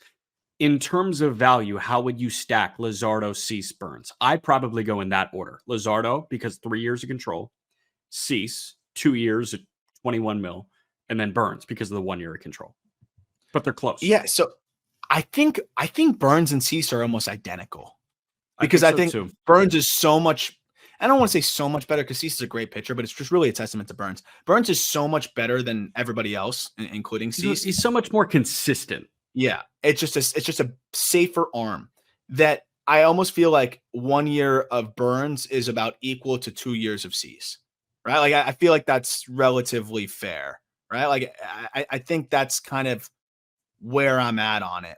In terms of value, how would you stack Luzardo, Cease, Burnes? I'd probably go in that order. Luzardo, because 3 years of control. Cease, 2 years at 21 mil. And then Burnes, because of the 1 year of control. But they're close. Yeah, so I think Burnes and Cease are almost identical. Because I think Burnes is so much, I don't want to say so much better because Cease is a great pitcher, but it's just really a testament to Burnes. Burnes is so much better than everybody else, including Cease. He's so much more consistent. Yeah, it's just a safer arm that I almost feel like 1 year of Burnes is about equal to 2 years of Cease, right? I feel like that's relatively fair, right? I think that's kind of where I'm at on it.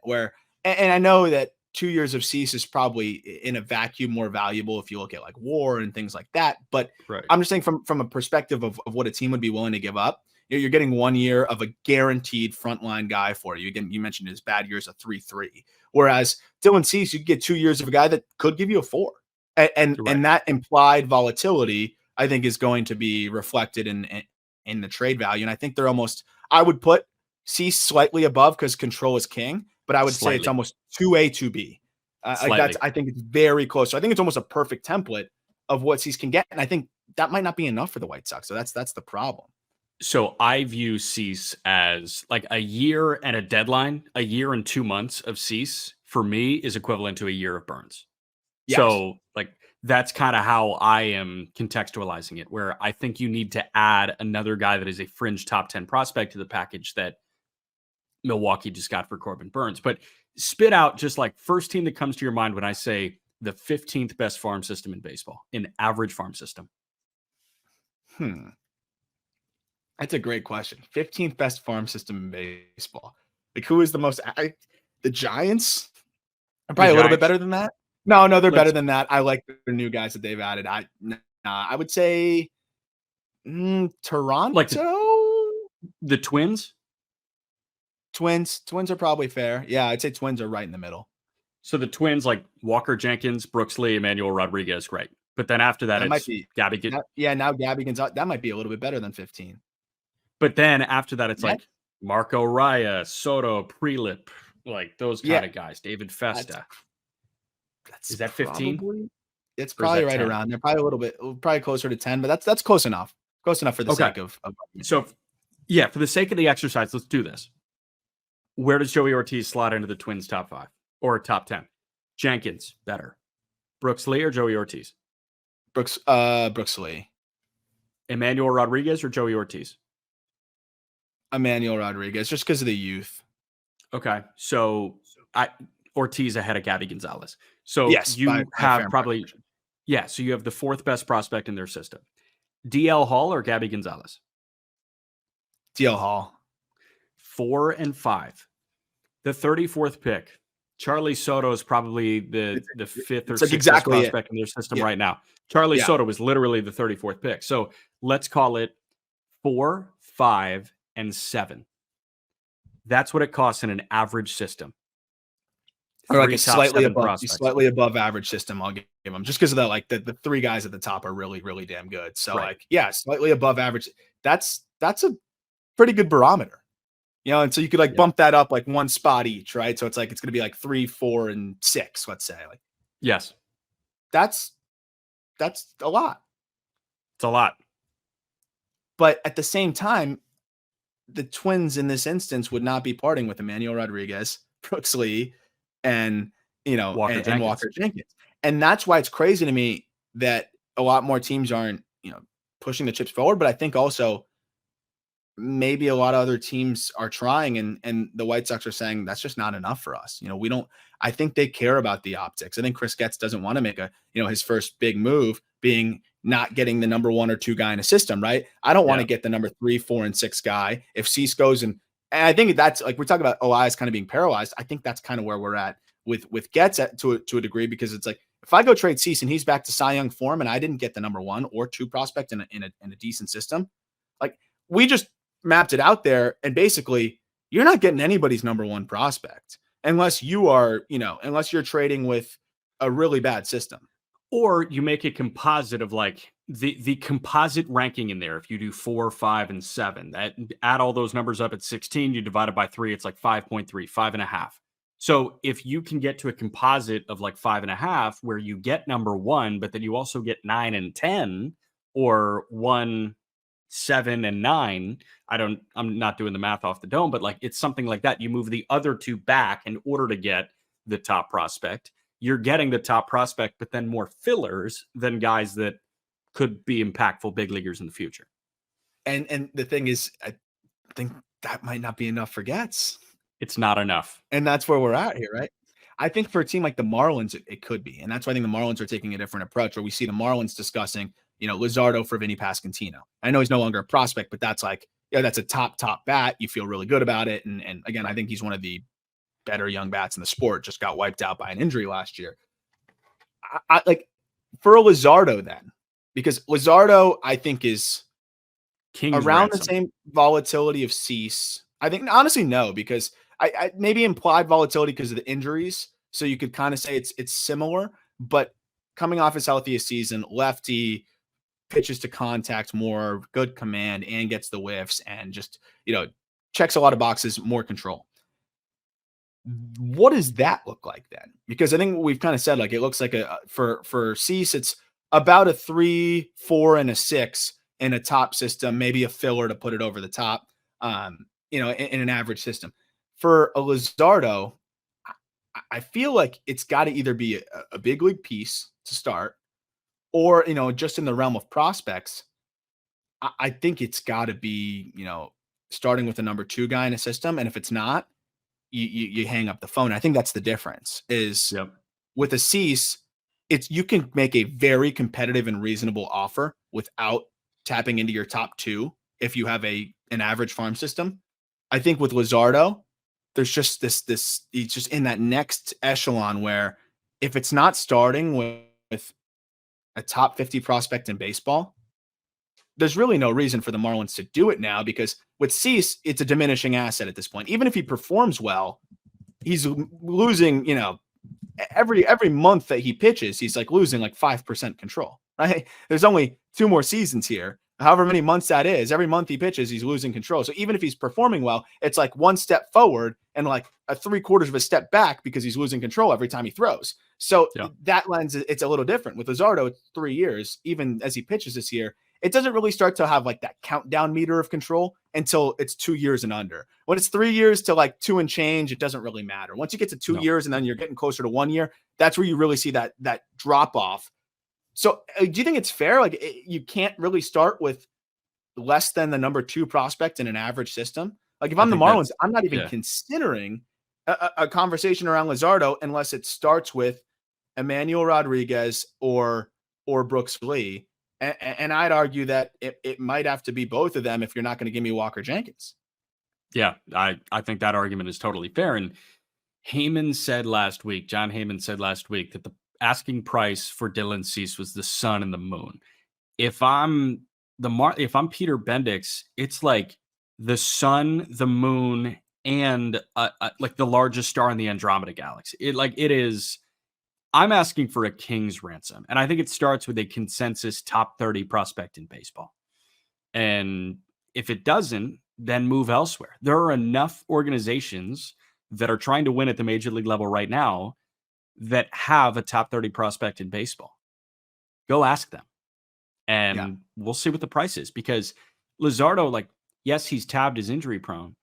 And I know that 2 years of Cease is probably in a vacuum more valuable if you look at WAR and things like that. But I'm just saying from a perspective of what a team would be willing to give up. You're getting 1 year of a guaranteed frontline guy for you. Again, you mentioned his bad years of 3.3. Whereas Dylan Cease, you get 2 years of a guy that could give you a 4. And that implied volatility, I think, is going to be reflected in the trade value. And I think I would put Cease slightly above because control is king, but I would say it's almost 2A, 2B. I think it's very close. So I think it's almost a perfect template of what Cease can get. And I think that might not be enough for the White Sox. So that's the problem. So I view Cease as a year and a deadline. A year and 2 months of Cease for me is equivalent to a year of Burnes. Yes. So that's kind of how I am contextualizing it, where I think you need to add another guy that is a fringe top 10 prospect to the package that Milwaukee just got for Corbin Burnes. But spit out just first team that comes to your mind when I say the 15th best farm system in baseball, an average farm system. That's a great question. 15th best farm system in baseball. Who is the most? The Giants are probably a little bit better than that. No, they're better than that. I like the new guys that they've added. I would say Toronto. The Twins. Twins are probably fair. Yeah, I'd say Twins are right in the middle. So the Twins, like Walker Jenkins, Brooks Lee, Emmanuel Rodriguez, great. But then after that, That might it's be Gabby. now Gabby Gonzalez. That might be a little bit better than 15. But then after that, it's Yeah, like Marco Raya, Soto, Prelip, like those yeah, kind of guys. David that's Festa. that's Is that 15 probably it's or is probably that right 10? around there. Probably a little bit, probably closer to 10, but that's close enough. Close enough for the Okay. sake of argument. So, yeah, for the sake of the exercise, let's do this. Where does Joey Ortiz slot into the Twins top 5 or top 10? Jenkins, better. Brooks Lee or Joey Ortiz? Brooks Lee. Emmanuel Rodriguez or Joey Ortiz? Emmanuel Rodriguez, just because of the youth. Okay. So Ortiz ahead of Gabby Gonzalez. So Yes, you by have fair probably, margin. yeah, so you have the 4th best prospect in their system. DL Hall or Gabby Gonzalez? DL Hall. 4 and 5. The 34th pick. Charlie Soto is probably the 5th or 6th exactly best prospect in their system Yeah. right now. Charlie Yeah. Soto was literally the 34th pick. So let's call it 4, 5, and 7. That's what it costs in an average system. Or like 3 a top slightly 7 above, prospects. slightly above average system. I'll give them just because of the 3 guys at the top are really, really damn good. So Right. like, yeah, slightly above average. That's a pretty good barometer, and so you could like bump that up like 1 spot each, right? So it's like, it's going to be like 3, 4, and 6, let's say. Like, Yes. that's a lot. It's a lot. But at the same time, the Twins in this instance would not be parting with Emmanuel Rodriguez, Brooks Lee, and Walker and Walker Jenkins. And that's why it's crazy to me that a lot more teams aren't, pushing the chips forward. But I think also maybe a lot of other teams are trying, and the White Sox are saying that's just not enough for us. We don't. I think they care about the optics. I think Chris Getz doesn't want to make his first big move being not getting the number 1 or 2 guy in a system, right? I don't want to get the number 3, 4, and 6 guy. If Cease goes and I think that's like, we're talking about Elias kind of being paralyzed. I think that's kind of where we're at with Getz to a degree, because it's like, if I go trade Cease and he's back to Cy Young form and I didn't get the number 1 or 2 prospect in a decent system, like, we just mapped it out there, and basically you're not getting anybody's number 1 prospect unless you are, unless you're trading with a really bad system. Or you make a composite of like the composite ranking in there. If you do 4, 5, and 7, that add all those numbers up at 16, you divide it by 3, it's like 5.3, 5.5. So if you can get to a composite of like 5.5, where you get number 1, but then you also get 9 and 10, or 1, 7, and 9. I'm not doing the math off the dome, but like, it's something like that. You move the other 2 back in order to get the top prospect. You're getting the top prospect, but then more fillers than guys that could be impactful big leaguers in the future. And the thing is, I think that might not be enough for Getz. It's not enough. And that's where we're at here, right? I think for a team like the Marlins, it could be. And that's why I think the Marlins are taking a different approach, where we see the Marlins discussing, Luzardo for Vinny Pasquantino. I know he's no longer a prospect, but that's like, that's a top bat. You feel really good about it. And again, I think he's one of the better young bats in the sport. Just got wiped out by an injury last year. I like, for a Luzardo then, because Luzardo, I think, is King's around ransom. the same volatility of Cease. I think, honestly, no, because I maybe implied volatility because of the injuries. So you could kind of say it's similar, but coming off his healthiest season, lefty, pitches to contact more, good command, and gets the whiffs, and just, checks a lot of boxes, more control. What does that look like then? Because I think we've kind of said, like, it looks like for Cease, it's about a 3, 4, and a 6 in a top system, maybe a filler to put it over the top, in an average system. For a Luzardo, I feel like it's got to either be a big league piece to start, or, just in the realm of prospects, I think it's got to be, starting with a number 2 guy in a system. And if it's not, you hang up the phone. I think that's the difference is with a Cease, you can make a very competitive and reasonable offer without tapping into your top 2 if you have an average farm system. I think with Luzardo, there's just this he's just in that next echelon where if it's not starting with a top 50 prospect in baseball, there's really no reason for the Marlins to do it now because with Cease, it's a diminishing asset at this point. Even if he performs well, he's losing, every month that he pitches, he's like losing like 5% control, right? There's only 2 more seasons here. However many months that is, every month he pitches, he's losing control. So even if he's performing well, it's like 1 step forward and like a 3/4 of a step back because he's losing control every time he throws. So that lens, it's a little different. With Luzardo, it's 3 years, even as he pitches this year, it doesn't really start to have like that countdown meter of control until it's 2 years and under. When it's 3 years to like 2 and change, it doesn't really matter. Once you get to 2 years and then you're getting closer to 1 year, that's where you really see that drop off. So do you think it's fair? Like you can't really start with less than the number 2 prospect in an average system. Like if I'm the Marlins, I'm not even considering a conversation around Luzardo unless it starts with Emmanuel Rodriguez or Brooks Lee. And I'd argue that it might have to be both of them if you're not going to give me Walker Jenkins. Yeah, I think that argument is totally fair. And John Heyman said last week that the asking price for Dylan Cease was the sun and the moon. If I'm Peter Bendix, it's like the sun, the moon, and like the largest star in the Andromeda galaxy. It is. I'm asking for a king's ransom, and I think it starts with a consensus top 30 prospect in baseball. And if it doesn't, then move elsewhere. There are enough organizations that are trying to win at the major league level right now that have a top 30 prospect in baseball. Go ask them. And we'll see what the price is, because Luzardo, like, yes, he's tabbed as injury prone.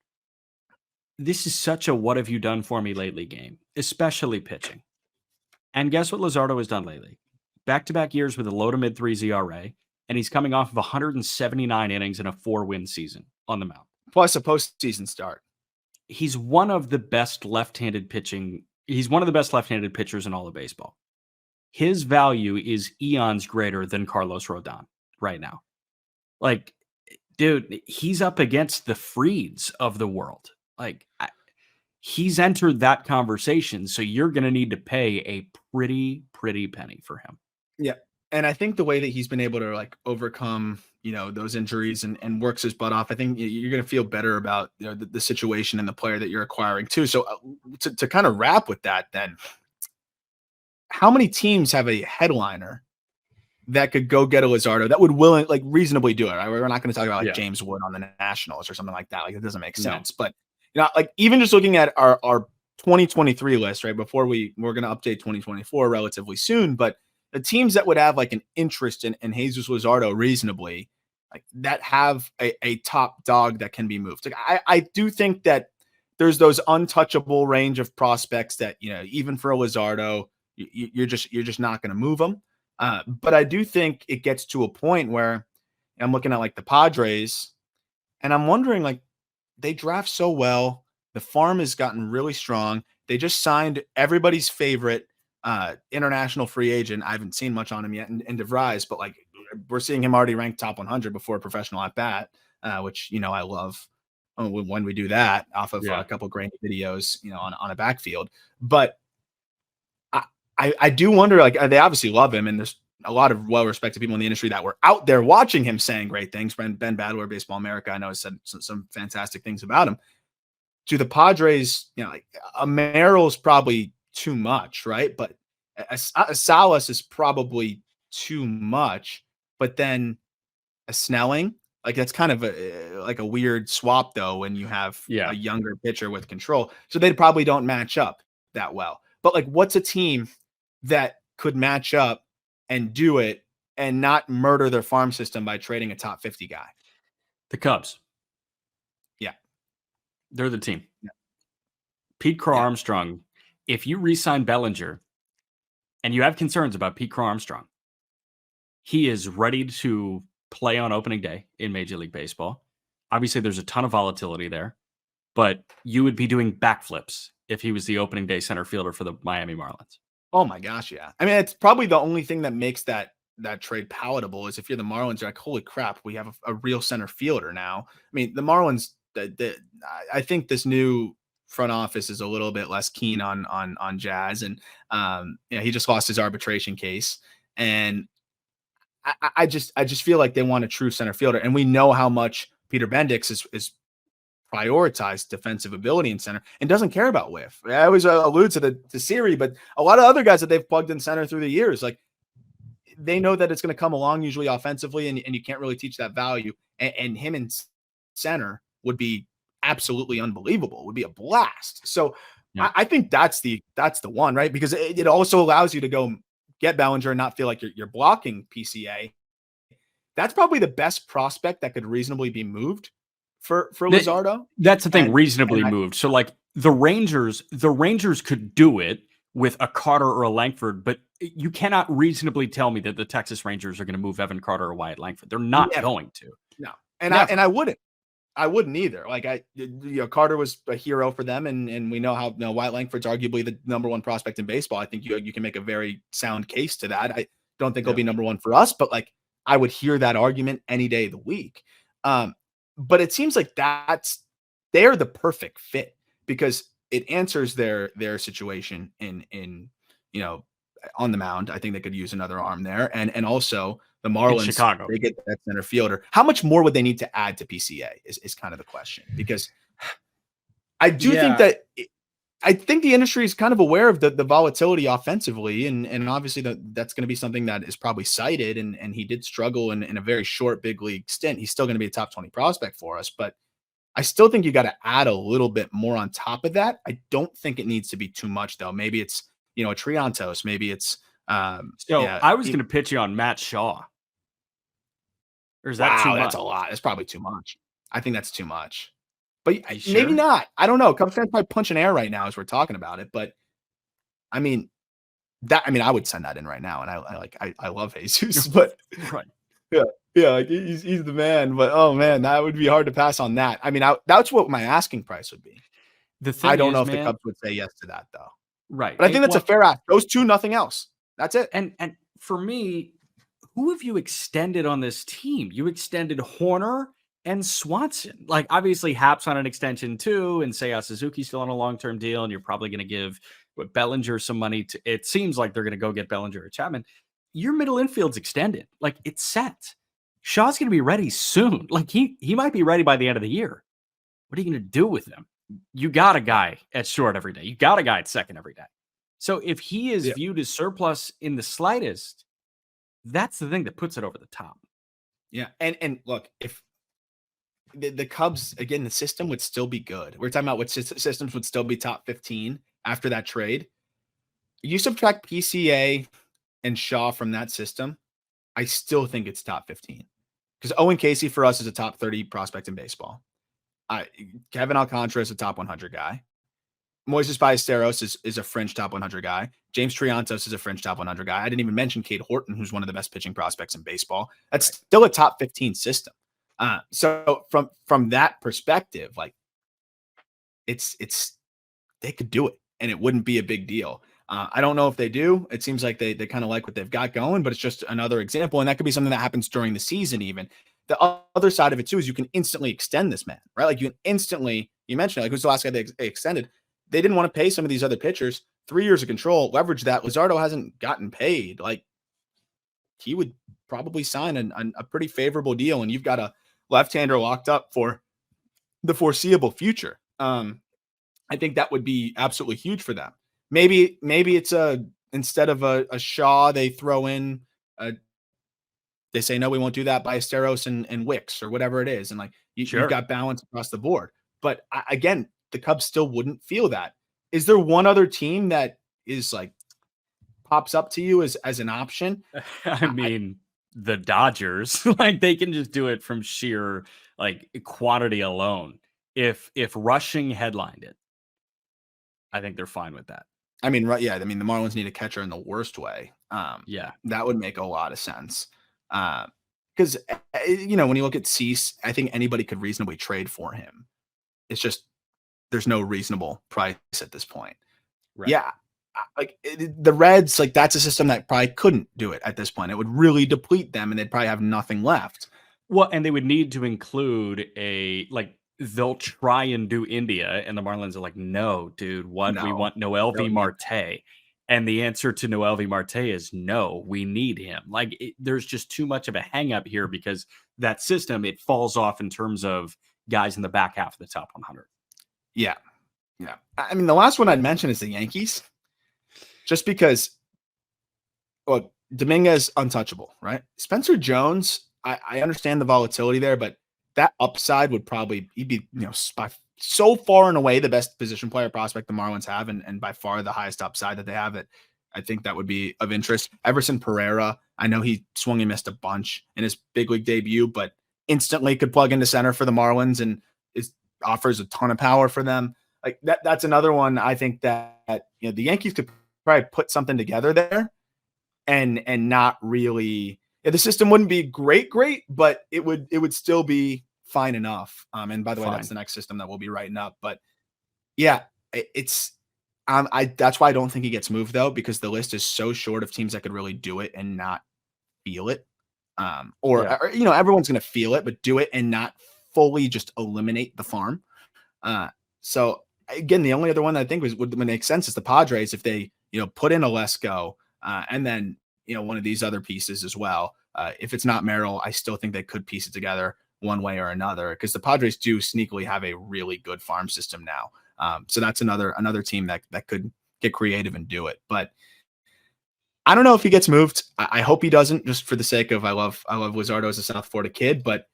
This is such a what have you done for me lately game, especially pitching. And guess what Luzardo has done lately? Back-to-back years with a low to mid 3s ERA, and he's coming off of 179 innings in a 4-win season on the mound. Plus a postseason start. He's one of the best left-handed pitching. He's one of the best left-handed pitchers in all of baseball. His value is eons greater than Carlos Rodon right now. Like, dude, he's up against the Freeds of the world. Like, he's entered that conversation, so you're going to need to pay a pretty penny for him. Yeah, and I think the way that he's been able to like overcome, those injuries and works his butt off, I think you're going to feel better about the situation and the player that you're acquiring too. So to kind of wrap with that, then, how many teams have a headliner that could go get a Luzardo that would reasonably do it? Right? We're not going to talk about James Wood on the Nationals or something like that. Like, it doesn't make sense. But like even just looking at our 2023 list, right? Before we're going to update 2024 relatively soon, but the teams that would have like an interest in Jesus Luzardo reasonably, like that have a top dog that can be moved. Like I do think that there's those untouchable range of prospects that, even for a Luzardo, you're just not going to move them. But I do think it gets to a point where I'm looking at like the Padres and I'm wondering, like, they draft so well. The farm has gotten really strong. They just signed everybody's favorite international free agent. I haven't seen much on him yet in DeVries, but like we're seeing him already ranked top 100 before a professional at bat, which, I love when we do that off of a couple grainy videos, on a backfield. But I do wonder, like, they obviously love him, and there's a lot of well-respected people in the industry that were out there watching him saying great things. Ben Badler, Baseball America, I know, has said some fantastic things about him. To the Padres, like a Merrill's probably too much, right? But a Salas is probably too much. But then a Snelling, like that's kind of a weird swap though when you have a younger pitcher with control. So they probably don't match up that well. But like, what's a team that could match up and do it and not murder their farm system by trading a top 50 guy? The Cubs. Yeah. They're the team. Yeah. Pete Crow Armstrong, if you re-sign Bellinger and you have concerns about Pete Crow Armstrong, he is ready to play on opening day in Major League Baseball. Obviously, there's a ton of volatility there, but you would be doing backflips if he was the opening day center fielder for the Miami Marlins. Oh my gosh, yeah. I mean, it's probably the only thing that makes that trade palatable is if you're the Marlins, you're like, holy crap, we have a real center fielder now. I mean, the Marlins, I think this new front office is a little bit less keen on Jazz, and he just lost his arbitration case, and I just feel like they want a true center fielder, and we know how much Peter Bendix is prioritized defensive ability in center and doesn't care about whiff. I always allude to Siri, but a lot of other guys that they've plugged in center through the years, like they know that it's going to come along usually offensively, and you can't really teach that value. And him in center would be absolutely unbelievable. It would be a blast. So Yeah. I think that's the one, right? Because it also allows you to go get Bellinger and not feel like you're blocking PCA. That's probably the best prospect that could reasonably be moved for Luzardo. That's the thing, And reasonably moved. So like the Rangers could do it with a Carter or a Langford, but you cannot reasonably tell me that the Texas Rangers are going to move Evan Carter or Wyatt Langford. They're not going to. No. And I wouldn't. I wouldn't either. Like Carter was a hero for them, and we know how Wyatt Langford's arguably the number one prospect in baseball. I think you can make a very sound case to that. I don't think he'll be number one for us, but like I would hear that argument any day of the week. But it seems like they're the perfect fit because it answers their situation in on the mound. I think they could use another arm there, and also the Marlins, in Chicago, they get that center fielder. How much more would they need to add to PCA is kind of the question, because I do think that I think the industry is kind of aware of the volatility offensively, and obviously that's going to be something that is probably cited, and he did struggle in a very short big league stint. He's still going to be a top 20 prospect for us, but I still think you got to add a little bit more on top of that. I don't think it needs to be too much, though. Maybe it's a Triantos, maybe it's I was going to pitch you on Matt Shaw. Or is that too much? That's a lot. It's probably too much. I think that's too much. But maybe not. I don't know. Cubs fans probably punching air right now as we're talking about it. But I mean, I would send that in right now. And I love Jesus, but right. Yeah, like he's the man. But oh man, that would be hard to pass on that. I mean, that's what my asking price would be. The thing I don't know if the Cubs would say yes to that though. Right. But I think that's a fair ask. Those two, nothing else. That's it. And for me, who have you extended on this team? You extended Horner and Swanson. Like, obviously, Happ's on an extension too, and Seiya Suzuki's still on a long-term deal, and you're probably going to give Bellinger some money. It seems like they're going to go get Bellinger or Chapman. Your middle infield's extended. Like, it's set. Shaw's going to be ready soon. Like, he might be ready by the end of the year. What are you going to do with him? You got a guy at short every day. You got a guy at second every day. So if he is viewed as surplus in the slightest, that's the thing that puts it over the top. Yeah. And look, if the Cubs, again, the system would still be good. We're talking about what systems would still be top 15 after that trade. You subtract PCA and Shaw from that system, I still think it's top 15. Because Owen Casey for us is a top 30 prospect in baseball. Kevin Alcantara is a top 100 guy. Moises Ballesteros is a fringe top 100 guy. James Triantos is a fringe top 100 guy. I didn't even mention Cade Horton, who's one of the best pitching prospects in baseball. That's still a top 15 system. So from that perspective, like it's they could do it and it wouldn't be a big deal. I don't know if they do. It seems like they kind of like what they've got going, but it's just another example. And that could be something that happens during the season even. The other side of it too is you can instantly extend this man, right? Like you can instantly, you mentioned it, like who's the last guy they extended? They didn't want to pay some of these other pitchers. 3 years of control, leverage that. Luzardo hasn't gotten paid. Like he would probably sign a pretty favorable deal, and you've got a left-hander locked up for the foreseeable future. I think that would be absolutely huge for them. Maybe it's instead of a Shaw, they throw in they say, no, we won't do that, Ballesteros and Wicks or whatever it is. And like you've got balance across the board. But again, the Cubs still wouldn't feel that. Is there one other team that is like pops up to you as an option? I mean, the Dodgers, like they can just do it from sheer like quantity alone. If rushing headlined it, I think they're fine with that. I mean, right. Yeah. I mean, the Marlins need a catcher in the worst way. That would make a lot of sense. Because, when you look at Cease, I think anybody could reasonably trade for him. It's just, there's no reasonable price at this point. Right. Yeah. Like the Reds, like that's a system that probably couldn't do it at this point. It would really deplete them and they'd probably have nothing left. Well, and they would need to include they'll try and do India, and the Marlins are like, no, dude, we want Noel V. Marte. And the answer to Noelvi Marte is no, we need him. Like there's just too much of a hang up here because that system, it falls off in terms of guys in the back half of the top 100. Yeah. Yeah. I mean, the last one I'd mention is the Yankees, just because, well, Dominguez untouchable, right? Spencer Jones, I understand the volatility there, but that upside would probably, he'd be, by so far and away the best position player prospect the Marlins have, and by far the highest upside that they have. It, I think that would be of interest. Everson Pereira, I know he swung and missed a bunch in his big league debut, but instantly could plug into center for the Marlins and offers a ton of power for them. Like that's another one. I think that the Yankees could probably put something together there, and not really. Yeah, the system wouldn't be great, but it would still be fine enough. And by the way, that's the next system that we'll be writing up. But yeah, it's that's why I don't think he gets moved though, because the list is so short of teams that could really do it and not feel it. Or everyone's going to feel it, but do it and not fully just eliminate the farm. So again, the only other one that I think would make sense is the Padres if they put in a Lesko and then one of these other pieces as well. If it's not Merrill, I still think they could piece it together one way or another, because the Padres do sneakily have a really good farm system now. So that's another team that could get creative and do it. But I don't know if he gets moved. I hope he doesn't, just for the sake of I love Luzardo as a South Florida kid. But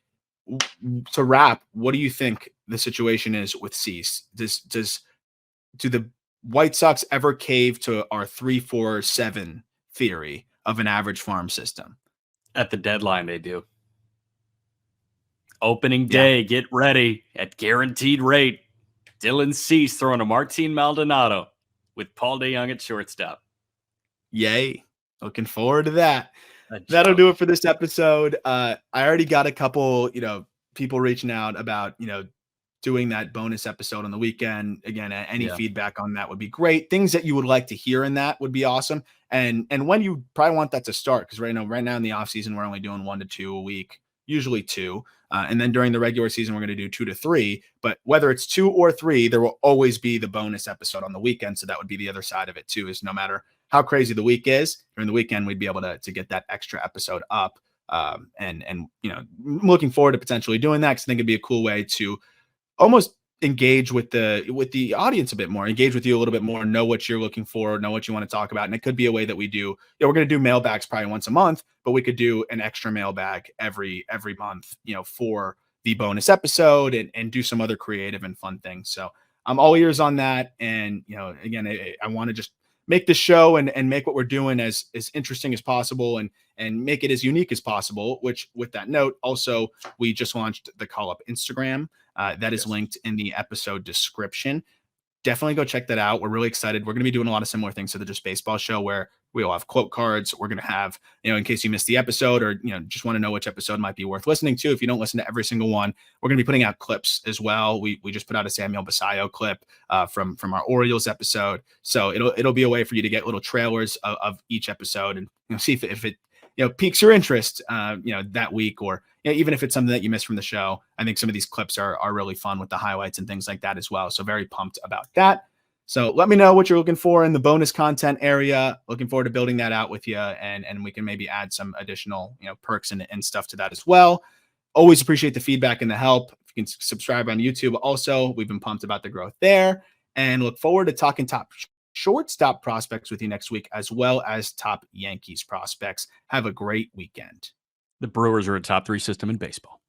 to wrap, what do you think the situation is with Cease? Do the White Sox ever cave to our 3-4-7 theory of an average farm system? At the deadline, they do. Opening day, get ready at guaranteed rate. Dylan Cease throwing a Martin Maldonado with Paul DeJong at shortstop. Yay. Looking forward to that. That'll do it for this episode. I already got a couple, people reaching out about, doing that bonus episode on the weekend. Again, any feedback on that would be great. Things that you would like to hear in that would be awesome. And when you probably want that to start, because right now in the off season, we're only doing 1 to 2 a week, usually 2. And then during the regular season, we're going to do 2 to 3. But whether it's 2 or 3, there will always be the bonus episode on the weekend. So that would be the other side of it too, is no matter how crazy the week is, during the weekend, we'd be able to get that extra episode up. And looking forward to potentially doing that, because I think it'd be a cool way to almost engage with the audience a bit more, engage with you a little bit more, know what you're looking for, know what you want to talk about. And it could be a way that we do, we're going to do mailbags probably once a month, but we could do an extra mailbag every month, for the bonus episode and do some other creative and fun things. So I'm all ears on that. And, again, I want to just make the show and make what we're doing as interesting as possible and make it as unique as possible, which with that note, also, we just launched the Call Up Instagram. That is linked in the episode description. Definitely go check that out. We're really excited. We're going to be doing a lot of similar things to the Just Baseball show, where we'll have quote cards. We're going to have, in case you missed the episode or, just want to know which episode might be worth listening to. If you don't listen to every single one, we're going to be putting out clips as well. We just put out a Samuel Basayo clip from our Orioles episode. So it'll be a way for you to get little trailers of each episode and see if it piques your interest, that week, or even if it's something that you missed from the show. I think some of these clips are really fun with the highlights and things like that as well. So very pumped about that. So let me know what you're looking for in the bonus content area. Looking forward to building that out with you, and we can maybe add some additional, perks and stuff to that as well. Always appreciate the feedback and the help. If you can subscribe on YouTube also, we've been pumped about the growth there, and look forward to talking top shortstop prospects with you next week, as well as top Yankees prospects. Have a great weekend. The Brewers are a top 3 system in baseball.